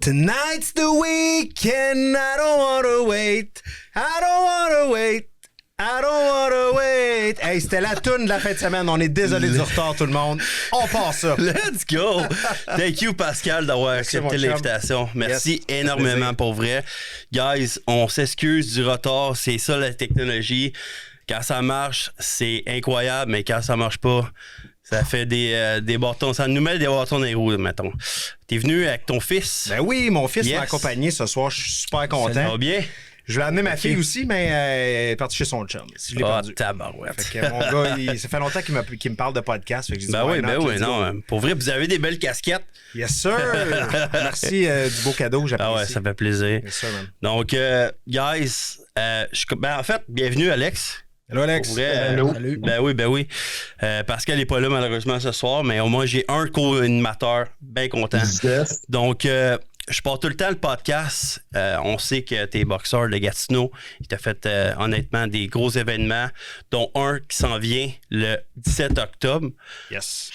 Tonight's the weekend, I don't wanna wait. I don't wanna wait. I don't wanna wait. Hey, c'était la toune de la fin de semaine. On est désolé du retard, tout le monde. On passe ça. Let's go! Thank you, Pascal, d'avoir accepté l'invitation. Merci énormément pour vrai. Guys, on s'excuse du retard. C'est ça, la technologie. Quand ça marche, c'est incroyable, mais quand ça marche pas, ça fait des bâtons. Ça nous met des bâtons dans les roues, mettons. T'es venu avec ton fils? Ben oui, mon fils m'a accompagné ce soir. Je suis super content. Ça va bien? Je voulais amener ma fille aussi, mais elle est partie chez son chum. Si je l'ai perdu. Tabarouette. Fait que mon gars, ça fait longtemps qu'il me parle de podcast. Fait que j'ai dit, non. Pour vrai, vous avez des belles casquettes. Yes, sir! Merci du beau cadeau, j'apprécie. Ah ouais, ça fait plaisir. Yes, sir, man. Donc, guys, en fait, bienvenue, Alex. Hello, Alex. Vrai, Hello. Salut. Ben oui. Pascal n'est pas là, malheureusement, ce soir, mais au moins, j'ai un co-animateur bien content. Yes. Donc, je pars tout le temps le podcast. On sait que t'es boxeur de Gatineau. Il t'a fait, honnêtement, des gros événements, dont un qui s'en vient le 17 octobre. Yes.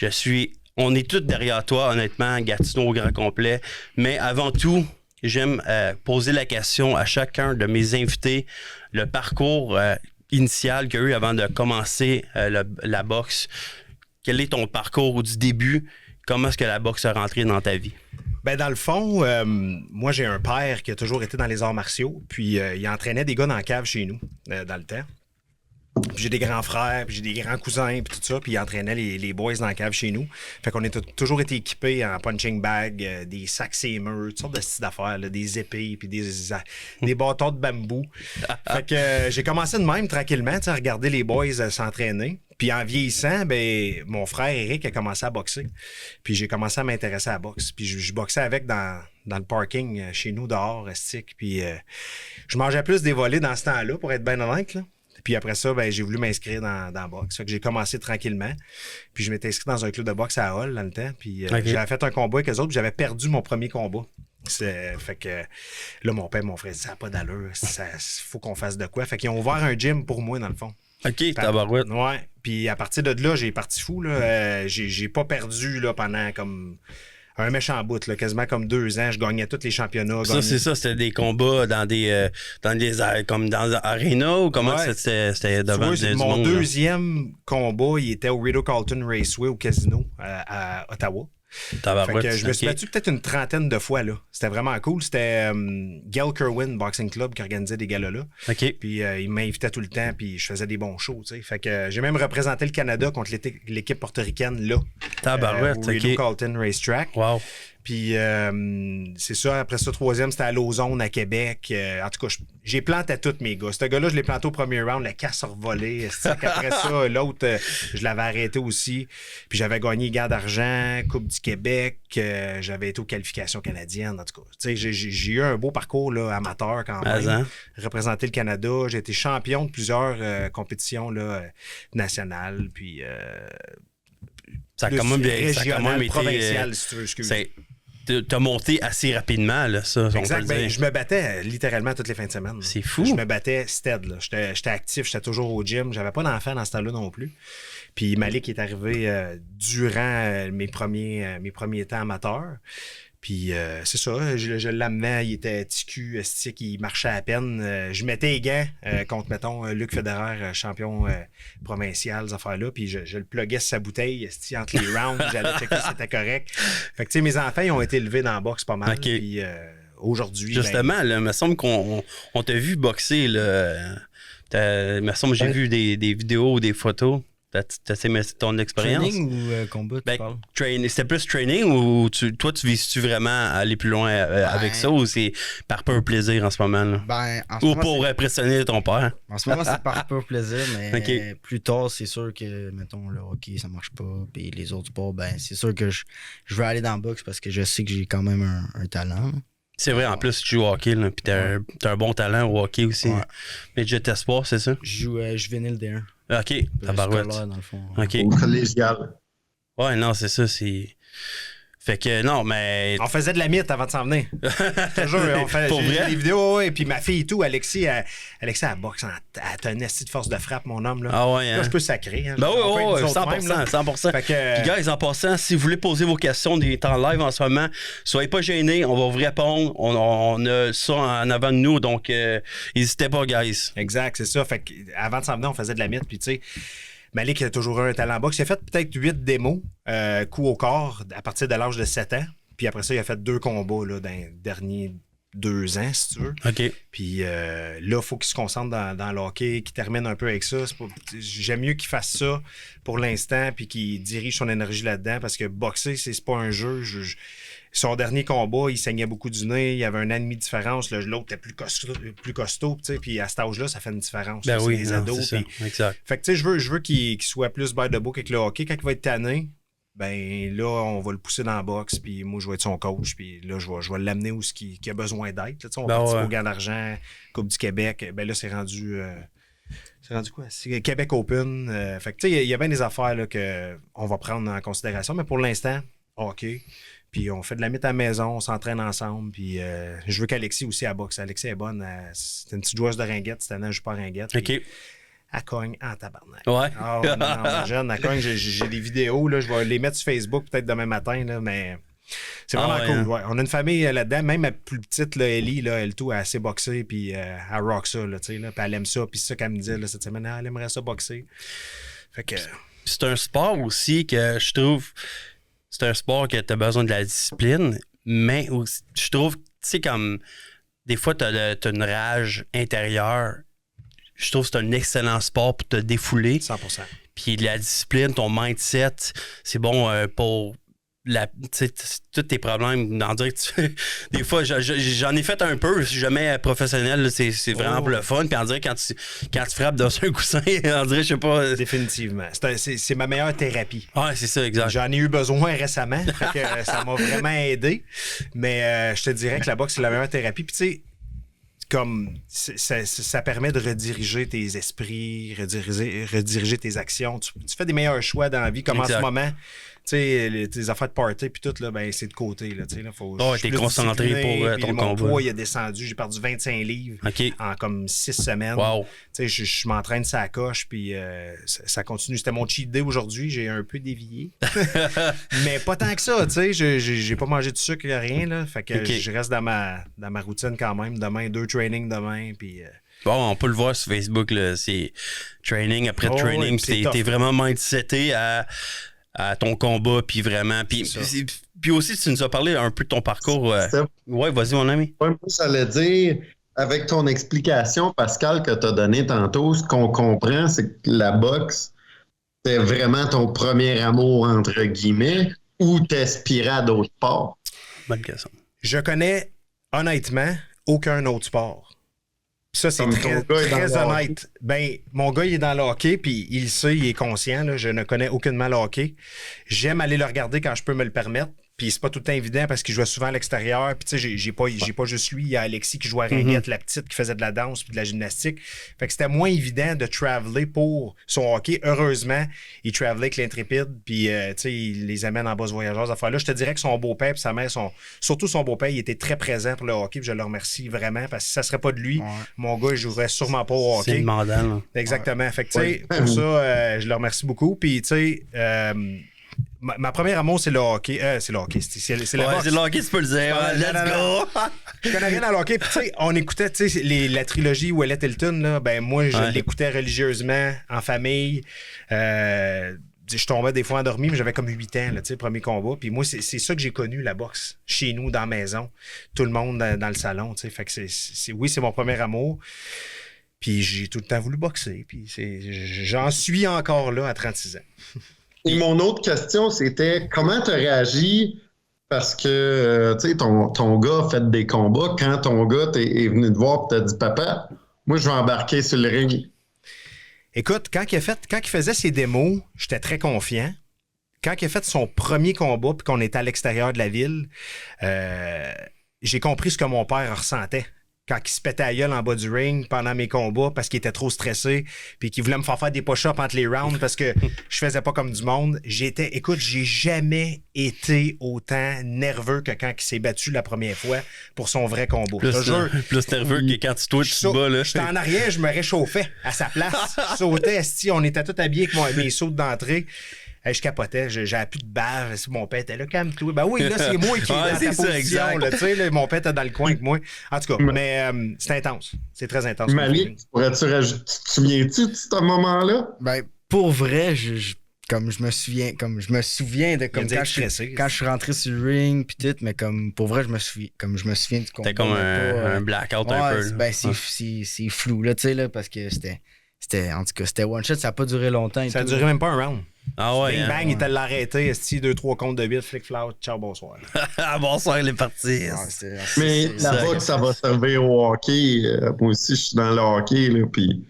On est tous derrière toi, honnêtement, Gatineau au grand complet. Mais avant tout, j'aime poser la question à chacun de mes invités, le parcours initial qu'il y a eu avant de commencer la boxe. Quel est ton parcours du début? Comment est-ce que la boxe est rentrée dans ta vie? Ben dans le fond, moi j'ai un père qui a toujours été dans les arts martiaux, puis il entraînait des gars dans la cave chez nous, dans le temps. Puis j'ai des grands frères, puis j'ai des grands cousins, puis tout ça, puis il entraînait les boys dans la cave chez nous. Fait qu'on a toujours été équipés en punching bag, des sacs sémeux, toutes sortes de styles d'affaires, là, des épées, puis des bâtons de bambou. Fait que j'ai commencé de même, tranquillement, à regarder les boys s'entraîner. Puis en vieillissant, ben mon frère Eric a commencé à boxer. Puis j'ai commencé à m'intéresser à la boxe. Puis je boxais avec dans le parking chez nous dehors, stick. Puis je mangeais plus des volets dans ce temps-là, pour être bien honnête, là. Puis après ça, ben, j'ai voulu m'inscrire dans la boxe. Fait que j'ai commencé tranquillement. Puis je m'étais inscrit dans un club de boxe à Hall dans le temps. Puis j'avais fait un combat avec eux autres. Puis j'avais perdu mon premier combat. Fait que là, mon père, mon frère, ça n'a pas d'allure. Faut qu'on fasse de quoi. Fait qu'ils ont ouvert un gym pour moi, dans le fond. OK, tabarouette. Ouais. Puis à partir de là, j'ai parti fou. Là. J'ai pas perdu là, pendant comme un méchant bout, là, quasiment comme 2 ans. Je gagnais tous les championnats. Ça, c'est ça. C'était des combats dans des comme dans l'arena ou comment c'était devant du mon monde, deuxième combat, il était au Rideau-Carlton Raceway au casino à Ottawa. Fait que je me suis battu peut-être une 30aine de fois, là. C'était vraiment cool. C'était Gail Kerwin Boxing Club qui organisait des galas-là. OK. Puis il m'invitait tout le temps, puis je faisais des bons shows, tu sais. Fait que j'ai même représenté le Canada contre l'équipe portoricaine, là. Tabarouette, au Rideau-Carlton Racetrack. Wow. Puis c'est ça, après ça, 3e, c'était à Lausanne, à Québec. En tout cas, j'ai planté tous mes gars. Ce gars-là, je l'ai planté au premier round, la casse a revolé. Après ça, l'autre, je l'avais arrêté aussi. Puis j'avais gagné Gare d'argent, Coupe du Québec. J'avais été aux qualifications canadiennes. En tout cas, tu sais, j'ai eu un beau parcours là, amateur quand même. Représenter le Canada. J'ai été champion de plusieurs compétitions là, nationales. Puis... ça a quand même été provincial, si tu veux, excuse. T'as monté assez rapidement, là, ça. Exact. Ben, je me battais littéralement toutes les fins de semaine. C'est fou. Je me battais stead, là. J'étais actif, j'étais toujours au gym. J'avais pas d'enfant dans ce temps-là non plus. Puis Malik est arrivé durant mes premiers temps amateurs. Puis c'est ça, je l'amenais, il était TQ, stick, il marchait à peine. Je mettais les gants contre, mettons, Luc Federer, champion provincial, ces affaires-là. Puis je le pluguais sur sa bouteille, entre les rounds, j'allais checker si c'était correct. Fait que tu sais, mes enfants, ils ont été élevés dans la boxe pas mal. Okay. Puis aujourd'hui... Justement, là, il me semble qu'on t'a vu boxer, là. Il me semble que j'ai vu des vidéos ou des photos. C'est ton expérience? Training ou combat, tu parles? C'était plus training ou toi, tu vises-tu vraiment aller plus loin avec ça ou c'est par pur plaisir en ce moment? Là? Ou pour impressionner ton père? En ce moment, c'est par pur plaisir, mais plus tard, c'est sûr que, mettons, le hockey, ça marche pas, puis les autres sports, c'est sûr que je veux aller dans le boxe parce que je sais que j'ai quand même un talent. C'est vrai, en plus, tu joues au hockey, puis t'as un bon talent au hockey aussi. Ouais. Mais Jet Espoir, c'est ça? Je joue juvénile D1. OK, tabarouette. Dans le fond. OK. Au collégial. Ouais, non, c'est ça, c'est... Fait que non, mais. On faisait de la mythe avant de s'en venir. Toujours, on fait des vidéos, et puis ma fille et tout, Alexis, elle boxe, elle a une esti de force de frappe, mon homme. Là, ah ouais, hein? Là je peux sacrer. Hein, ben oui, 100%. 100%. Fait que, puis, guys, en passant, si vous voulez poser vos questions des temps live en ce moment, soyez pas gênés, on va vous répondre. On a ça en avant de nous, donc n'hésitez pas, guys. Exact, c'est ça. Fait que avant de s'en venir, on faisait de la mythe, puis tu sais. Malik a toujours eu un talent boxe. Il a fait peut-être 8 démos, coup au corps, à partir de l'âge de 7 ans. Puis après ça, il a fait 2 combats là, dans les derniers 2 ans, si tu veux. OK. Puis là, il faut qu'il se concentre dans le hockey, qu'il termine un peu avec ça. J'aime mieux qu'il fasse ça pour l'instant, puis qu'il dirige son énergie là-dedans, parce que boxer, c'est pas un jeu. Son dernier combat, il saignait beaucoup du nez, il y avait 1 an et demi de différence. L'autre était plus costaud, puis à cet âge-là, ça fait une différence. Ben oui, les ados. C'est ça. Exact. Fait que tu sais, je veux qu'il soit plus by the book avec le hockey. Quand il va être tanné, ben là, on va le pousser dans la boxe, puis moi, je vais être son coach, puis là, je vais l'amener où il a besoin d'être. On va partir au Gant d'argent, Coupe du Québec. Ben là, c'est rendu quoi? C'est Québec Open. Fait que tu sais, il y a bien des affaires là, qu'on va prendre en considération, mais pour l'instant, hockey. Puis on fait de la mythe à la maison, on s'entraîne ensemble. Puis je veux qu'Alexis aussi à boxe. Alexis est bonne. C'est une petite joueuse de ringuette. Cette année, je joue pas à ringuette. OK. Elle cogne en tabarnak. Ouais. Oh, non, jeune, elle cogne. J'ai des vidéos. Là, je vais les mettre sur Facebook peut-être demain matin. Là, mais c'est vraiment cool. Hein? Ouais. On a une famille là-dedans. Même ma plus petite, là, Ellie, là, elle tout, elle a assez boxé. Puis elle rock ça. Là, puis elle aime ça. Puis c'est ça qu'elle me disait là, cette semaine. Elle aimerait ça boxer. Fait que. C'est un sport aussi que je trouve. C'est un sport que tu as besoin de la discipline, mais aussi, je trouve, tu sais, comme des fois, tu as une rage intérieure. Je trouve que c'est un excellent sport pour te défouler. 100%. Puis la discipline, ton mindset, c'est bon pour tous tes problèmes. Dans dire des fois, j'en ai fait un peu. Je suis jamais professionnel. Là, c'est vraiment pour le fun. Puis on dirait quand tu frappes dans un coussin, on dirait, je sais pas. Définitivement. C'est ma meilleure thérapie. Ouais, c'est ça, exact. J'en ai eu besoin récemment. Fait que ça m'a vraiment aidé. Mais je te dirais que la boxe, c'est la meilleure thérapie. Puis tu sais, comme ça permet de rediriger tes esprits, rediriger tes actions. Tu fais des meilleurs choix dans la vie, comme exact. En ce moment. Tu sais, tes affaires de party puis tout, là, ben, c'est de côté. Là, t'es concentré pour ton combat. Mon poids, il a descendu. J'ai perdu 25 livres en comme 6 semaines. Wow. Tu sais, je m'entraîne ça coche, puis ça continue. C'était mon cheat day aujourd'hui. J'ai un peu dévié. Mais pas tant que ça, tu sais. J'ai pas mangé de sucre, rien. Là, fait que je reste dans ma routine quand même. Demain, 2 trainings demain, puis... Bon, on peut le voir sur Facebook, là. C'est training après training. T'es vraiment mindseté à ton combat, puis vraiment. Puis aussi, tu nous as parlé un peu de ton parcours. Ouais, vas-y, mon ami. Ouais, moi, j'allais dire, avec ton explication, Pascal, que tu as donnée tantôt, ce qu'on comprend, c'est que la boxe, c'est vraiment ton premier amour, entre guillemets, ou t'aspirais à d'autres sports? Bonne question. Je connais, honnêtement, aucun autre sport. Ça, c'est très honnête. Ben, mon gars, il est dans le hockey, puis il sait, il est conscient. Là, je ne connais aucunement le hockey. J'aime aller le regarder quand je peux me le permettre. Puis c'est pas tout le temps évident parce qu'il jouait souvent à l'extérieur. Puis tu sais, j'ai pas juste lui. Il y a Alexis qui jouait à ringuette, la petite qui faisait de la danse puis de la gymnastique. Fait que c'était moins évident de traveler pour son hockey. Heureusement, il travelait avec l'Intrépide. Puis tu sais, il les amène en bas voyageurs. Là, je te dirais que son beau-père et sa mère, surtout son beau-père, il était très présent pour le hockey. Puis je le remercie vraiment parce que si ça serait pas de lui, mon gars, il jouerait sûrement pas au hockey. C'est demandant, là. Exactement. Fait que tu sais, pour ça, je le remercie beaucoup. Puis tu sais... Ma première amour, c'est le hockey. C'est le hockey. C'est la boxe. C'est le hockey, tu peux le dire. Let's go! Je connais rien dans le hockey. Puis, tu sais, on écoutait la trilogie Ouellet Hilton. Là, ben, moi, je l'écoutais religieusement, en famille. Je tombais des fois endormi, mais j'avais comme 8 ans, là, premier combat. Puis moi, c'est ça que j'ai connu, la boxe. Chez nous, dans la maison. Tout le monde dans le salon. Fait que oui, c'est mon premier amour. Puis j'ai tout le temps voulu boxer. Puis j'en suis encore là à 36 ans. Et mon autre question, c'était comment tu as réagi parce que tu sais, ton gars a fait des combats. Quand ton gars est venu te voir et t'a dit papa, moi je vais embarquer sur le ring. Écoute, quand il faisait ses démos, j'étais très confiant. Quand il a fait son premier combat puis qu'on était à l'extérieur de la ville, j'ai compris ce que mon père ressentait. quand il se pétait à gueule en bas du ring pendant mes combats parce qu'il était trop stressé puis qu'il voulait me faire des push-ups entre les rounds parce que je faisais pas comme du monde. Écoute, j'ai jamais été autant nerveux que quand il s'est battu la première fois pour son vrai combat. Plus nerveux que quand tu te bats, là. J'étais en arrière, je me réchauffais à sa place. Je sautais, on était tous habillés avec mes sauts d'entrée. Hey, je capotais, j'avais plus de bave. Mon père était là, calme-toi. Ben oui, là, c'est moi qui est dans ta position. Là, là, mon père était dans le coin avec moi. En tout cas, mais c'est intense. C'est très intense. Malik, pourrais-tu rajouter, tu te souviens-tu de ce moment-là? Ben, pour vrai, comme je me souviens de comme quand je suis rentré sur le ring puis tout, mais comme pour vrai je me souviens du combat. C'était comme un blackout un peu. Ben c'est flou là, tu sais là, parce que c'était en tout cas c'était one shot, ça a pas duré longtemps. Ça a duré même pas un round. Ah ouais. Bing bang, il t'a l'arrêté, 2-3 comptes de 8, flic-flout, ciao, bonsoir. Bonsoir, il est parti. Mais la boxe, ça va servir au hockey. Moi aussi, je suis dans le hockey, là, puis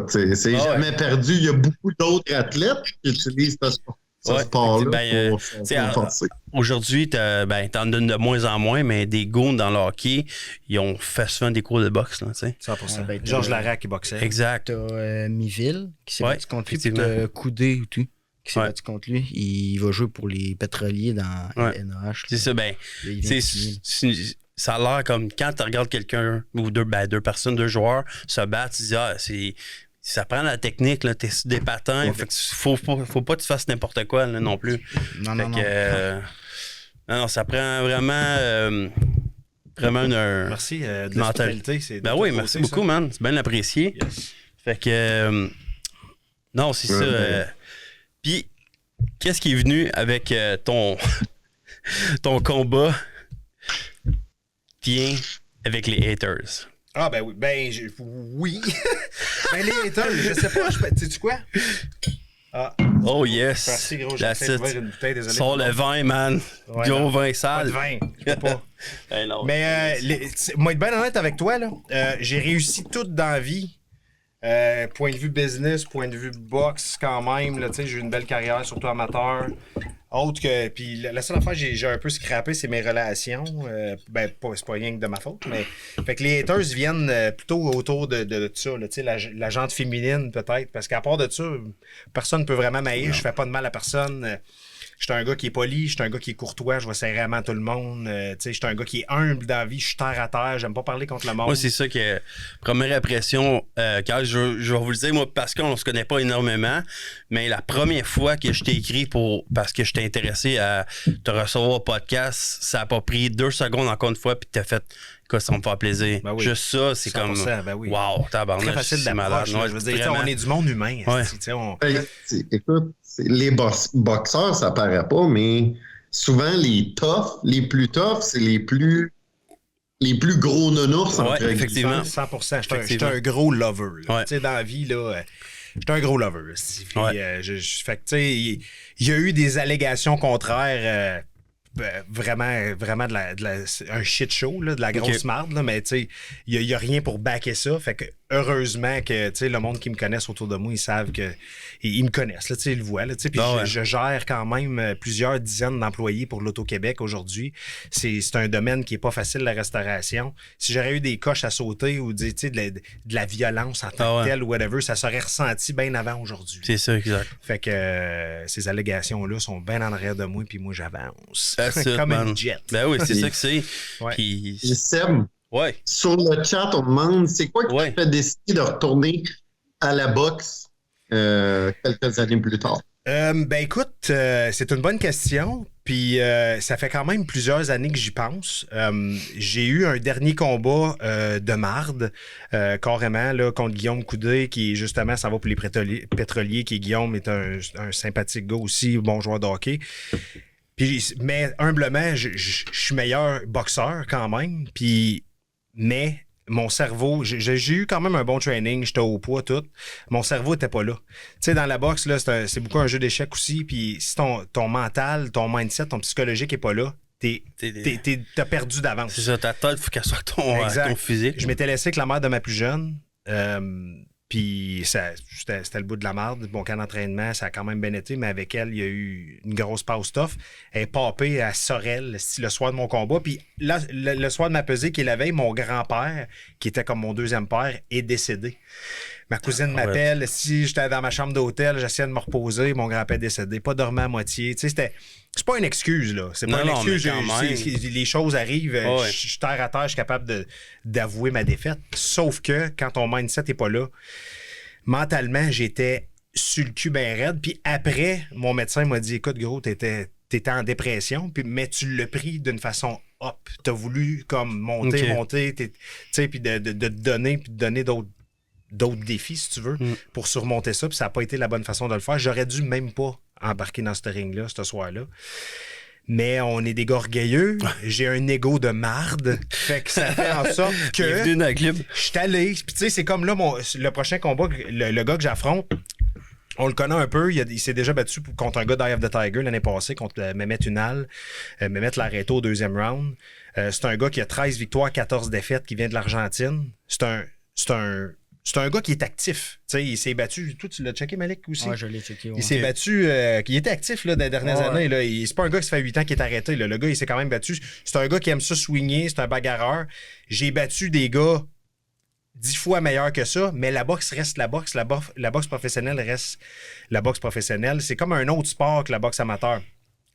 c'est jamais perdu. Il y a beaucoup d'autres athlètes qui utilisent ce sport-là pour forcer. Aujourd'hui, t'en donnes de moins en moins, mais des goons dans le hockey, ils ont fait souvent des cours de boxe. Là, 100%. Georges Larac qui boxait. Exact. T'as Miville qui s'est battu contre lui, puis t'as Coudé ou tout qui s'est battu contre lui. Il va jouer pour les pétroliers dans NAH. C'est ça, ça a l'air comme quand tu regardes quelqu'un ou deux personnes, deux joueurs se battre, tu dis ça prend la technique, là, t'es sur des patins, fait que faut pas que tu fasses n'importe quoi là, non plus. Non, ça prend vraiment merci de l'hospitalité. Oui, merci beaucoup, man. C'est bien apprécié. Yes. Fait que non, c'est ça. Puis, qu'est-ce qui est venu avec ton combat avec les haters? Ah ben oui, oui. Ben les haters, je sais pas, sais-tu quoi? Ah. Oh yes. Merci gros, j'ai fait ouvrir une bouteille, désolé. Sors le vin, man. Gros vin sale. Pas de vin, je peux pas. Non, mais moi, être bien honnête avec toi, là, j'ai réussi tout dans la vie. Point de vue business, point de vue boxe quand même, là, j'ai eu une belle carrière, surtout amateur. Autre que. Puis la seule affaire que j'ai un peu scrappé, c'est mes relations. C'est pas rien que de ma faute, mais. Fait que les haters viennent plutôt autour de ça, la jante féminine peut-être. Parce qu'à part de ça, personne ne peut vraiment m'haïr. Je fais pas de mal à personne. Je suis un gars qui est poli, je suis un gars qui est courtois, je vais serrer la main à tout le monde. Je suis un gars qui est humble dans la vie, je suis terre à terre, j'aime pas parler contre le monde. Moi, c'est ça qui est première impression. Quand je vais vous le dire, moi, parce qu'on se connaît pas énormément, mais la première fois que je t'ai écrit parce que je t'ai intéressé à te recevoir au podcast, ça a pas pris 2 secondes encore une fois, puis t'as fait. Ça me fait plaisir. Ben oui. Juste ça, c'est comme. Oui. Wow, tabarnak. Très facile d'approche. Je veux dire, on est du monde humain. Ouais. Écoute, les boxeurs, ça paraît pas, mais souvent les plus toughs, c'est les plus gros nounours. Oui, effectivement. 100%. Je suis un gros lover. Dans la vie, là. Je suis un gros lover. Fait que, tu sais, il y a eu des allégations contraires. Vraiment un shit show, là, de la grosse marde, là, mais tu sais, il n'y a rien pour backer ça. Fait que heureusement que le monde qui me connaisse autour de moi, ils savent que. Ils me connaissent, là, ils le voient. Puis je gère quand même plusieurs dizaines d'employés pour l'Auto-Québec aujourd'hui. C'est un domaine qui n'est pas facile, la restauration. Si j'aurais eu des coches à sauter ou de la violence en tant que telle ou whatever, ça serait ressenti bien avant aujourd'hui. C'est ça, exact. Fait que ces allégations-là sont bien en arrière de moi, puis moi, j'avance. Comme une jet. Ben oui, c'est ça que c'est. Ouais. Puis Seb, sur le chat, on demande c'est quoi qui te fait décider de retourner à la boxe quelques années plus tard? Écoute, c'est une bonne question. Puis ça fait quand même plusieurs années que j'y pense. J'ai eu un dernier combat de marde, carrément, là, contre Guillaume Coudé, qui justement, ça va pour les pétroliers, qui Guillaume est un sympathique gars aussi, bon joueur de hockey. Mais humblement, je suis meilleur boxeur quand même. Mais mon cerveau, j'ai eu quand même un bon training, j'étais au poids, tout. Mon cerveau n'était pas là. Tu sais, dans la boxe, là, c'est beaucoup un jeu d'échecs aussi. Puis si ton mental, ton mindset, ton psychologique n'est pas là, t'as perdu d'avance. C'est ça, ta tête, il faut qu'elle soit avec ton physique. Je m'étais laissé avec la mère de ma plus jeune. Puis c'était le bout de la marde. Mon camp d'entraînement, ça a quand même bien été, mais avec elle, il y a eu une grosse pause tough. Elle est papée à Sorel le soir de mon combat. Puis là, le soir de ma pesée, qui est la veille, mon grand-père, qui était comme mon deuxième père, est décédé. Ma cousine m'appelle. Si j'étais dans ma chambre d'hôtel, j'essayais de me reposer. Mon grand-père est décédé. Pas dormi à moitié. Tu sais, c'est pas une excuse, là. C'est pas une excuse. Les choses arrivent. Je suis terre à terre. Je suis capable d'avouer ma défaite. Sauf que quand ton mindset n'est pas là, mentalement, j'étais sur le cul bien raide. Puis après, mon médecin m'a dit, écoute, gros, t'étais en dépression, mais tu l'as pris d'une façon up. T'as voulu comme monter, tu sais, puis de te donner, puis de donner d'autres défis, si tu veux, pour surmonter ça. Puis ça n'a pas été la bonne façon de le faire. J'aurais dû même pas embarquer dans ce ring-là, ce soir-là. Mais on est des gars orgueilleux. J'ai un ego de marde. Fait que ça fait en sorte que je suis allé. Puis tu sais, c'est comme là, le prochain combat, le gars que j'affronte, on le connaît un peu. Il s'est déjà battu contre un gars d'Eye of the Tiger l'année passée, contre Mehmet Unal. Mehmet Lareto au deuxième round. C'est un gars qui a 13 victoires, 14 défaites, qui vient de l'Argentine. C'est un gars qui est actif. T'sais, il s'est battu. Toi, tu l'as checké, Malik, aussi? Ouais, je l'ai checké. Ouais. Il s'est battu. Il était actif là, dans les dernières années. Là. C'est pas un gars qui se fait 8 ans qui est arrêté. Là. Le gars, il s'est quand même battu. C'est un gars qui aime ça swinguer. C'est un bagarreur. J'ai battu des gars 10 fois meilleurs que ça, mais la boxe reste la boxe. La boxe professionnelle reste la boxe professionnelle. C'est comme un autre sport que la boxe amateur. Tu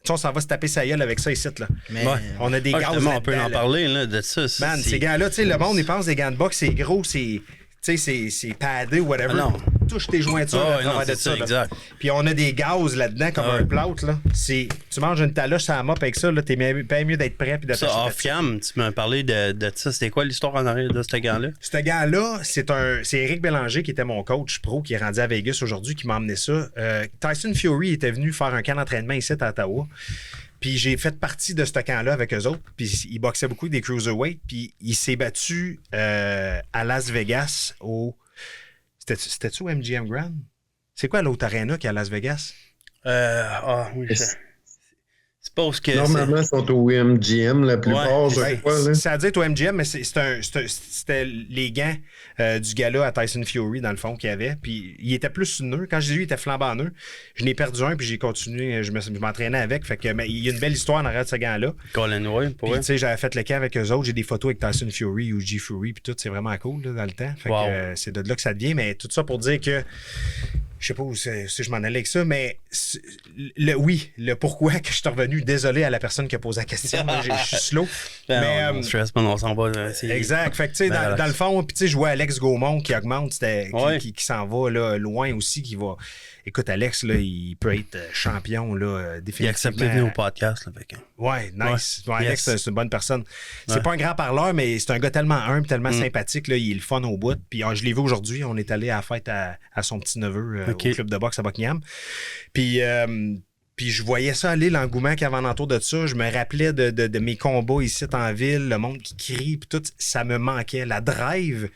sais, on s'en va se taper sa gueule avec ça ici. Là. Mais on a des gars. On peut en parler là, de ça. Man, ces gants-là, tu sais, le monde, il pense des gants de boxe, c'est gros, c'est. Tu sais, c'est paddé ou whatever. Non. Touche tes jointures de ça. Exact. Puis on a des gaz là-dedans, comme un plâtre. Là. Tu manges une taloche à la mop avec ça, là, t'es bien mieux d'être prêt. Puis de ça, off-cam, tu m'as parlé de ça. C'était quoi l'histoire en arrière de ce gars-là? Ce gars-là, c'est Éric Bélanger, qui était mon coach pro, qui est rendu à Vegas aujourd'hui, qui m'a emmené ça. Tyson Fury était venu faire un camp d'entraînement ici à Ottawa. Puis j'ai fait partie de ce camp-là avec eux autres. Puis il boxait beaucoup des cruiserweights. Puis il s'est battu à Las Vegas au... C'était-tu au MGM Grand? C'est quoi l'autre arena qui est à Las Vegas? Oui, c'est pas où que normalement, ils sont au MGM, la plupart, je crois. Là. Ça veut dire au MGM, mais c'était les gants du gars-là à Tyson Fury, dans le fond, qu'il y avait. Puis il était plus nœud. Quand j'ai vu, il était flambant nœud. Je n'ai perdu un, puis j'ai continué. Je m'entraînais avec. Fait que, mais il y a une belle histoire en arrière de ce gars-là. Colin Roy, pour tu sais, j'avais fait le camp avec eux autres. J'ai des photos avec Tyson Fury ou G Fury, puis tout. C'est vraiment cool, là, dans le temps. Fait que c'est de là que ça devient. Mais tout ça pour dire que... Je sais pas où je m'en allais avec ça, mais le pourquoi que je suis revenu, désolé à la personne qui a posé la question, je suis slow. Mais stress pas, on s'en va. Exact. Fait que tu sais, dans le fond, puis tu sais, je vois Alex Gaumont qui augmente, qui s'en va là, loin aussi, qui va. Écoute, Alex, là, il peut être champion, là, définitivement. Il accepte de venir au podcast, là, avec. Ouais, nice. Ouais, Alex, c'est une bonne personne. C'est pas un grand parleur, mais c'est un gars tellement humble, tellement sympathique, là, il est le fun au bout. Puis je l'ai vu aujourd'hui, on est allé à la fête à son petit-neveu au club de boxe à Buckingham. Puis je voyais ça aller, l'engouement qu'il y avait en entour de ça. Je me rappelais de mes combats ici en ville, le monde qui crie, puis tout, ça me manquait. La drive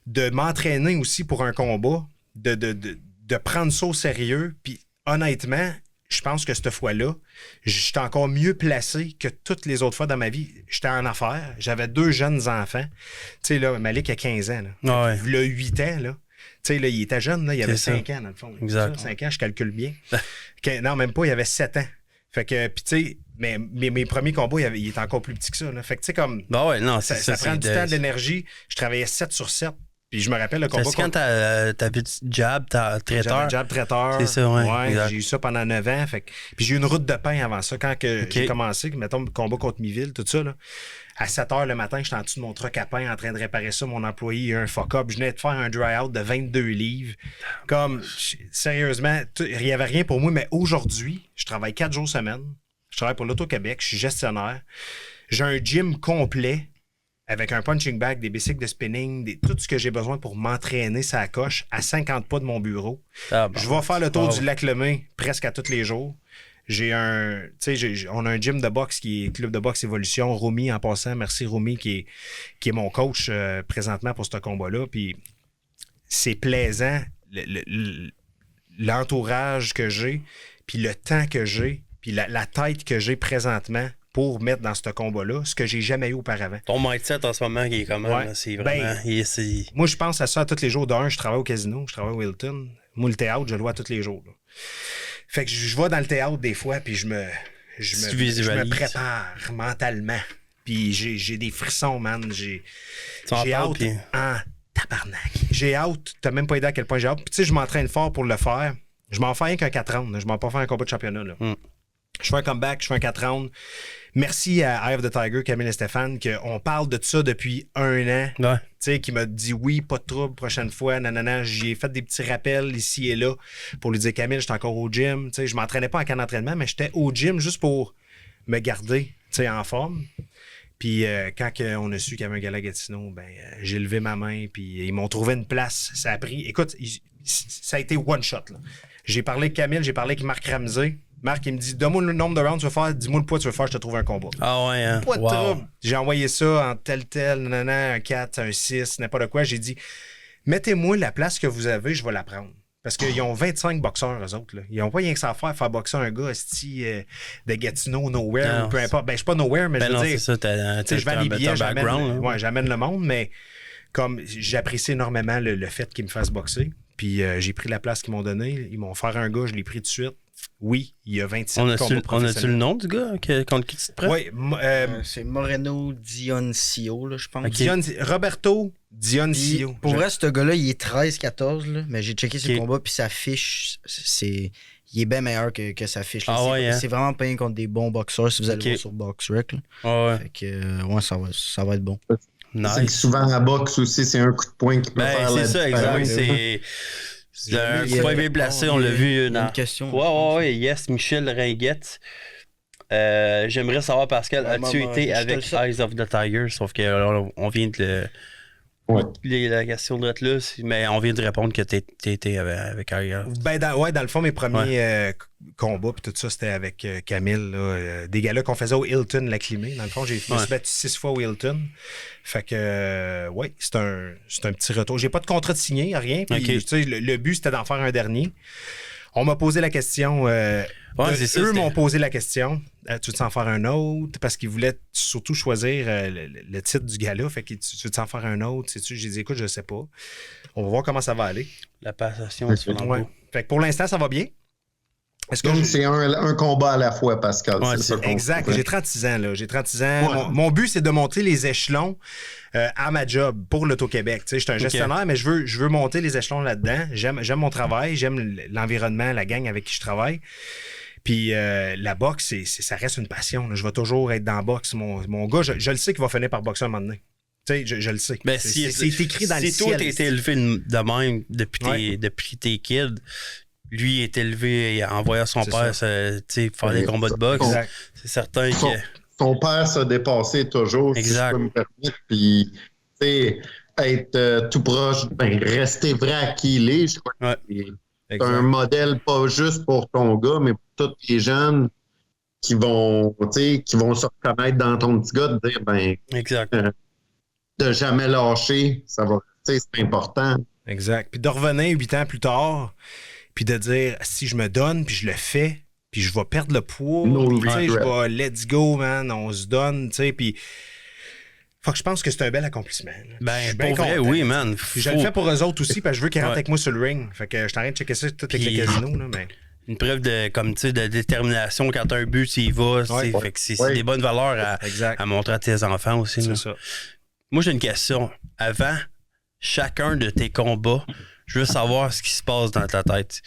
de m'entraîner aussi pour un combat, de prendre ça au sérieux. Puis honnêtement, je pense que cette fois-là, j'étais encore mieux placé que toutes les autres fois dans ma vie. J'étais en affaires, j'avais 2 jeunes enfants. Tu sais, là, Malik a 15 ans. Là. Il a 8 ans, là. Tu sais, là, il était jeune, là, il avait 5 ans, dans le fond. Exact. 5 ans, je calcule bien. Non, même pas, il avait 7 ans. Fait que, puis tu sais, mais mes premiers combats, il était encore plus petit que ça. Là. Fait que, tu sais, comme. Ça prend du temps, de l'énergie. Je travaillais 7 sur 7. Puis je me rappelle le combat. C'est quand t'as petit job, traiteur. Job traiteur. C'est ça, ouais. J'ai eu ça pendant 9 ans. Fait que... Puis j'ai eu une route de pain avant ça. Quand j'ai commencé, mettons, le combat contre Miville, tout ça, là. À 7 h le matin, j'étais en dessous de mon truck à pain en train de réparer ça. Mon employé, il a un fuck-up. Je venais de faire un dry-out de 22 livres. Comme, sérieusement, il n'y avait rien pour moi. Mais aujourd'hui, je travaille 4 jours semaine. Je travaille pour l'Auto-Québec. Je suis gestionnaire. J'ai un gym complet avec un punching bag, des bicycles de spinning, tout ce que j'ai besoin pour m'entraîner, ça coche à 50 pas de mon bureau. Je vais faire le tour du lac Lemay presque à tous les jours. On a un gym de boxe qui est Club de boxe Évolution. Romy, en passant, merci Romy, qui est mon coach présentement pour ce combat-là. Puis c'est plaisant, l'entourage que j'ai, puis le temps que j'ai, puis la tête que j'ai présentement pour mettre dans ce combat-là, ce que j'ai jamais eu auparavant. Ton mindset en ce moment, il est comment? Ouais. C'est vraiment... Moi, je pense à ça tous les jours. D'un, je travaille au casino, je travaille au Hilton. Moi, le théâtre, je le vois tous les jours. Là. Fait que je vais dans le théâtre des fois, puis je me prépare mentalement. Puis j'ai des frissons, man. J'ai hâte en tabarnak. J'ai hâte. T'as même pas idée à quel point j'ai hâte. Puis tu sais, je m'entraîne fort pour le faire. Je m'en fais rien qu'un 4 rounds. Je m'en pas faire un combat de championnat. Là. Je fais un comeback, je fais un 4 rounds. Merci à Eye of the Tiger, Camille et Stéphane, qu'on parle de ça depuis 1 an. Ouais. Tu sais, qui m'a dit oui, pas de trouble, prochaine fois, nanana. J'ai fait des petits rappels ici et là pour lui dire, Camille, j'étais encore au gym. Tu sais, je m'entraînais pas en camp d'entraînement, mais j'étais au gym juste pour me garder, tu sais, en forme. Puis quand on a su qu'il y avait un gala Gatineau, ben, j'ai levé ma main, puis ils m'ont trouvé une place. Ça a pris... Écoute, ça a été one shot, là. J'ai parlé avec Camille, j'ai parlé avec Marc Ramsey. Marc, il me dit, donne-moi le nombre de rounds que tu veux faire, dis-moi le poids que tu veux faire, je te trouve un combat. Ah ouais, hein? Pas de trouble. J'ai envoyé ça en tel, nanana, un 4, un 6, n'importe quoi. J'ai dit, mettez-moi la place que vous avez, je vais la prendre. Parce qu'ils ont 25 boxeurs, eux autres. Là. Ils n'ont pas rien que ça à faire boxer un gars de Gatineau, Nowhere, ou peu importe. Ben, je suis pas Nowhere, mais je veux dire... C'est ça, je vends les billets, j'amène le monde, mais comme j'apprécie énormément le fait qu'ils me fassent boxer. Puis j'ai pris la place qu'ils m'ont donnée. Ils m'ont offert un gars, je l'ai pris tout de suite. Oui, il y a 27 combats professionnels. On a-tu le nom du gars contre qui tu te prends? Oui, c'est Moreno Dionisio, là, je pense. Okay. Roberto Dionisio. Pour vrai, ce gars-là, il est 13-14, là, mais j'ai checké ses combats, puis sa fiche, il est bien meilleur que sa fiche. Là. C'est vraiment pas rien contre des bons boxeurs, si vous allez voir sur BoxRec. Fait que, ça va être bon. Nice. C'est que souvent, la boxe aussi, c'est un coup de poing qui peut faire la différence. C'est ça, exact. C'est un point bien placé, on l'a vu. Une question. Ouais, yes, Michel Ringuette. J'aimerais savoir, Pascal, as-tu été avec Eyes of the Tiger? Sauf qu'on vient de la question de là, mais on vient de répondre que tu étais avec Eyes. Ben, dans le fond, mes premiers combats, puis tout ça, c'était avec Camille. Là, des gars-là qu'on faisait au Hilton, la Climée. Dans le fond, je me suis battu 6 fois au Hilton. Fait que, c'est un petit retour. J'ai pas de contrat de signé, rien. Puis, tu sais, le but, c'était d'en faire un dernier. On m'a posé la question. Eux m'ont posé la question. Tu veux-tu en faire un autre? Parce qu'ils voulaient surtout choisir le titre du gala. Fait que tu veux-tu en faire un autre? Sais-tu? J'ai dit, écoute, je sais pas. On va voir comment ça va aller. La passation sur l'emploi. Fait que pour l'instant, ça va bien. Donc, c'est un combat à la fois, Pascal. Ouais, c'est exact. J'ai 36 ans. Là. J'ai 36 ans. Ouais. Mon but, c'est de monter les échelons à ma job pour l'Auto-Québec. Je suis un gestionnaire, mais je veux monter les échelons là-dedans. J'aime mon travail, j'aime l'environnement, la gang avec qui je travaille. Puis la boxe, ça reste une passion. Là. Je vais toujours être dans la boxe. Mon gars, je le sais qu'il va finir par boxer un moment donné. Tu sais, je le sais. Ben, c'est écrit dans le ciel. Si toi, t'as été élevé de même depuis tes kids, lui est élevé en voyant son père faire des combats de boxe. Exact. C'est certain que... Son père s'est dépassé toujours, exact. Si je peux me permettre. Puis, tu sais, être tout proche, rester vrai à qui il est, je crois que c'est un modèle pas juste pour ton gars, mais pour tous les jeunes qui vont se reconnaître dans ton petit gars, de dire, exact. De jamais lâcher, ça va, c'est important. Exact. Puis de revenir 8 ans plus tard, puis de dire, si je me donne, puis je le fais, puis je vais perdre le poids, puis je vais let's go, man, on se donne, tu sais, puis faut que je pense que c'est un bel accomplissement. Là. Ben, pour vrai, oui, man. Je le fais pour eux autres aussi, parce que je veux qu'ils rentrent avec moi sur le ring. Fait que je suis en train de checker ça tout avec les casinos, là, mais... Une preuve de détermination quand t'as un but, tu y vas. Fait que c'est des bonnes valeurs à montrer à tes enfants aussi. C'est ça. Moi, j'ai une question. Avant chacun de tes combats, je veux savoir ce qui se passe dans ta tête.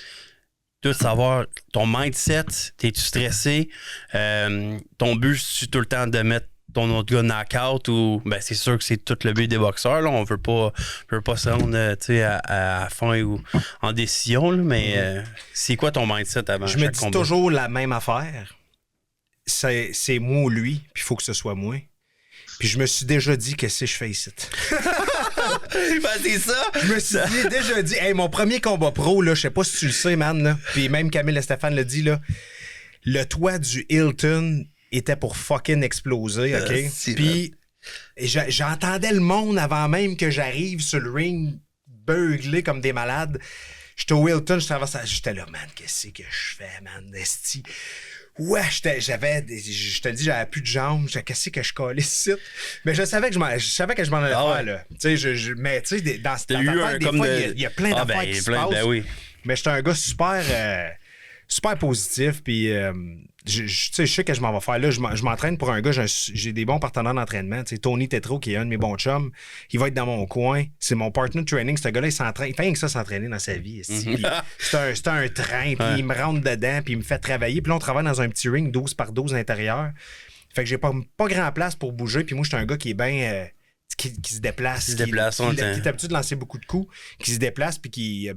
Tu veux savoir ton mindset, t'es-tu stressé? Ton but, c'est tout le temps de mettre ton autre gars knock-out ou c'est sûr que c'est tout le but des boxeurs. Là. On veut pas se rendre à la fin ou en décision, là, mais c'est quoi ton mindset avant chaque combat? Je me dis toujours la même affaire. C'est moi ou lui, puis il faut que ce soit moi. Puis je me suis déjà dit que si je fais ici. C'est ça! Je me suis déjà dit, hey, mon premier combat pro, là, je sais pas si tu le sais, man, là, puis même Camille et Stéphane le dit, là, le toit du Hilton était pour fucking exploser, OK? Puis j'entendais le monde avant même que j'arrive sur le ring beugler comme des malades. J'étais au Hilton, je traversais, j'étais là, man, qu'est-ce que je fais, man, esti? Ouais, je te dis, j'avais plus de jambes. Qu'est-ce que je collais ici? Mais je savais que je m'en allais faire, là. Tu sais, mais tu sais, dans ta tête, des fois, il y a plein d'affaires qui se passent. Ben oui. Mais j'étais un gars super positif, puis je sais que je m'en vais faire là. Je m'entraîne pour un gars, j'ai des bons partenaires d'entraînement. Tu sais, Tony Tetro, qui est un de mes bons chums, il va être dans mon coin. C'est mon partner de training. Ce gars-là, il fait rien que ça s'entraîner dans sa vie. C'est un train, puis il me rentre dedans, puis il me fait travailler. Puis là, on travaille dans un petit ring 12 par 12 à l'intérieur. Fait que j'ai pas grand place pour bouger. Puis moi, je suis un gars qui est bien... Qui se déplace, qui est habitué de lancer beaucoup de coups, qui se déplace puis qui a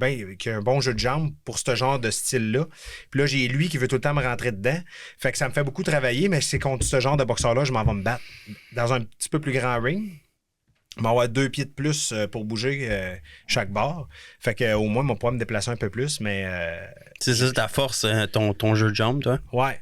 un bon jeu de jambes pour ce genre de style-là. Puis là, j'ai lui qui veut tout le temps me rentrer dedans. Fait que ça me fait beaucoup travailler, mais c'est contre ce genre de boxeur-là, je m'en vais me battre dans un petit peu plus grand ring. Je vais avoir 2 pieds de plus pour bouger chaque barre. Fait que au moins, on va pouvoir me déplacer un peu plus, mais... c'est ça ta force, ton jeu de jambes, toi? Ouais.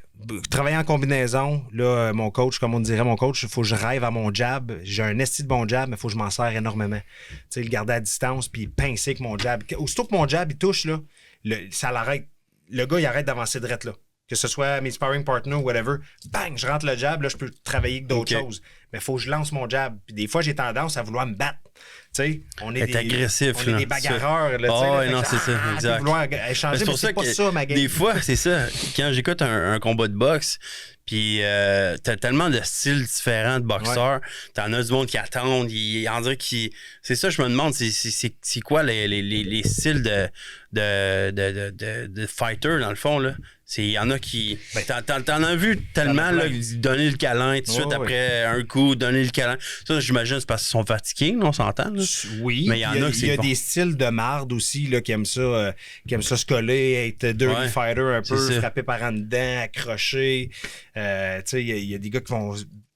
Travailler en combinaison, là, mon coach, comme on dirait, il faut que je rêve à mon jab. J'ai un esti de bon jab, mais il faut que je m'en sers énormément. Tu sais, le garder à distance, puis pincer avec mon jab. Aussitôt que mon jab, il touche, là, ça l'arrête. Le gars, il arrête d'avancer direct, là. Que ce soit mes sparring partners ou whatever, bang, je rentre le jab, là, je peux travailler avec d'autres choses. Mais il faut que je lance mon jab. Puis des fois, j'ai tendance à vouloir me battre. Tu sais, on est agressif, on est des bagarreurs. Là, non, c'est ça, exact. Vouloir échanger, mais c'est pas ça, ma game. Des fois, c'est ça. Quand j'écoute un combat de boxe, puis t'as tellement de styles différents de boxeurs. T'en as du monde qui attendent. On dirait qu'ils... C'est ça, je me demande, c'est quoi les styles de fighter, dans le fond, là? Il y en a qui... T'en as vu tellement, là, donner le câlin tout de suite après un coup, donner le câlin. Ça, j'imagine, c'est parce qu'ils sont fatigués, on s'entend, là? Oui, mais il y a des styles de marde aussi, là, qui aiment ça se coller, être dirty fighter un peu, frapper par en dedans, accrocher. Tu sais, il y a des gars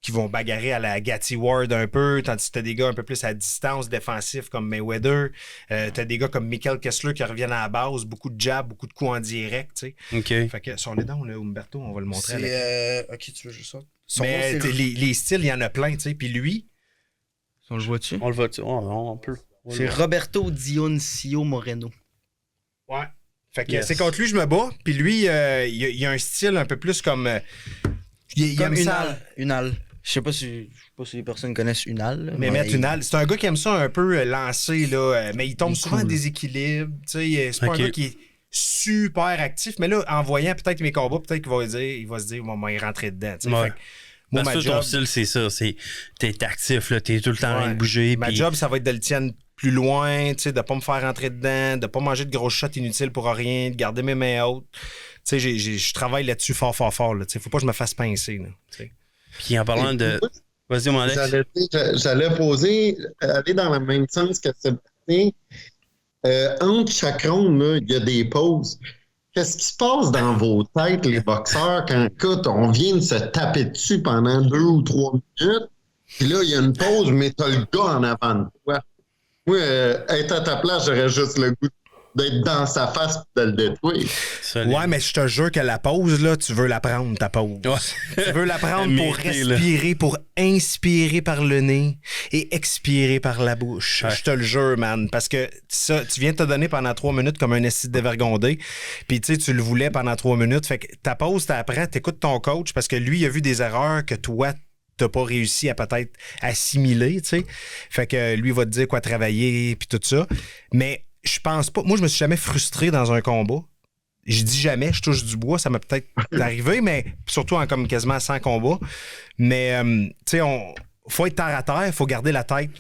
qui vont bagarrer à la Gatti Ward un peu, tandis que t'as des gars un peu plus à distance, défensifs comme Mayweather. T'as des gars comme Michael Kessler qui reviennent à la base, beaucoup de jabs, beaucoup de coups en direct, tu sais. OK. Fait que sur les dents, là, Umberto, on va le montrer. OK, tu veux juste ça? Mais les styles, il y en a plein, tu sais. Puis lui... On le voit-tu? On le voit-tu? On peut. C'est Roberto Dionisio Moreno. Ouais. Fait que c'est contre lui je me bats. Puis lui, il a un style un peu plus comme... il comme aime Unal. Je sais pas si les personnes connaissent Unal. Mais mettre Unal, c'est un gars qui aime ça un peu lancé, là, mais il tombe souvent en déséquilibre. C'est pas un gars qui est super actif, mais là, en voyant peut-être mes combats, peut-être qu'il va se dire, moi, il rentrer dedans. Ouais. Moi, ton style, c'est ça. T'es actif, là, t'es tout le temps en train de bouger. Ma job, ça va être de le tienne plus loin, de pas me faire rentrer dedans, de pas manger de grosses shots inutiles pour rien, de garder mes mains hautes. Je travaille là-dessus fort. Là, faut pas que je me fasse pincer. Là, puis en parlant de... Vas-y, mon Alex. J'allais aller dans le même sens que Sébastien. Entre chaque ronde, il y a des pauses. Qu'est-ce qui se passe dans vos têtes, les boxeurs, quand, écoute, on vient de se taper dessus pendant 2 ou 3 minutes, puis là, il y a une pause, mais t'as le gars en avant de toi. Moi, être à ta place, j'aurais juste le goût d'être dans sa face et de le détruire. Ouais, mais je te jure que la pause, là, tu veux la prendre, ta pause. Ouais. Tu veux la prendre pour respirer, pour inspirer par le nez et expirer par la bouche. Ouais. Je te le jure, man. Parce que ça, tu viens de te donner pendant 3 minutes comme un esti dévergondé. Puis, tu sais, tu le voulais pendant 3 minutes. Fait que ta pause, t'apprends, t'écoutes ton coach parce que lui, il a vu des erreurs que toi, t'as pas réussi à peut-être assimiler, tu sais. Fait que lui, il va te dire quoi travailler puis tout ça. Mais je pense pas. Moi, je me suis jamais frustré dans un combat. Je dis jamais, je touche du bois, ça m'est peut-être arrivé, mais surtout en comme quasiment 100 combats. Mais, tu sais, faut être terre à terre, il faut garder la tête.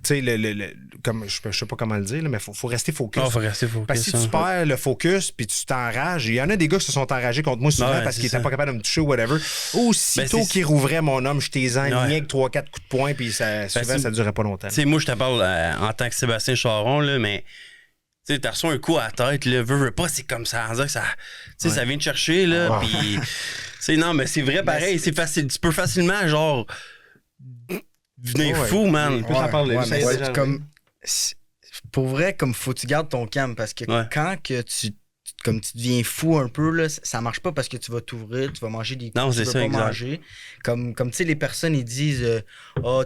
Tu sais, comme, je sais pas comment le dire, là, mais faut rester focus. Faut rester focus. Parce que si tu perds le focus puis tu t'enrages, il y en a des gars qui se sont enragés contre moi souvent parce qu'ils étaient pas capables de me toucher ou whatever. Aussitôt qu'ils rouvraient mon homme, je t'ai enligné avec 3-4 coups de poing puis souvent ça durait pas longtemps. Tu sais, moi, je te parle en tant que Sébastien Charon, là, mais tu sais, t'as reçu un coup à la tête, là, veux pas, c'est comme ça. On dirait que ça, tu sais, ça vient te chercher, là, puis... non, mais c'est vrai, pareil, c'est facile. Tu peux facilement, genre, devenir fou, man. On peut s'en parler. Pour vrai, comme faut que tu gardes ton calme, parce que quand que tu te comme tu deviens fou un peu, là, ça marche pas parce que tu vas t'ouvrir, tu vas manger des coups que tu veux pas manger. Comme tu sais, les personnes, ils disent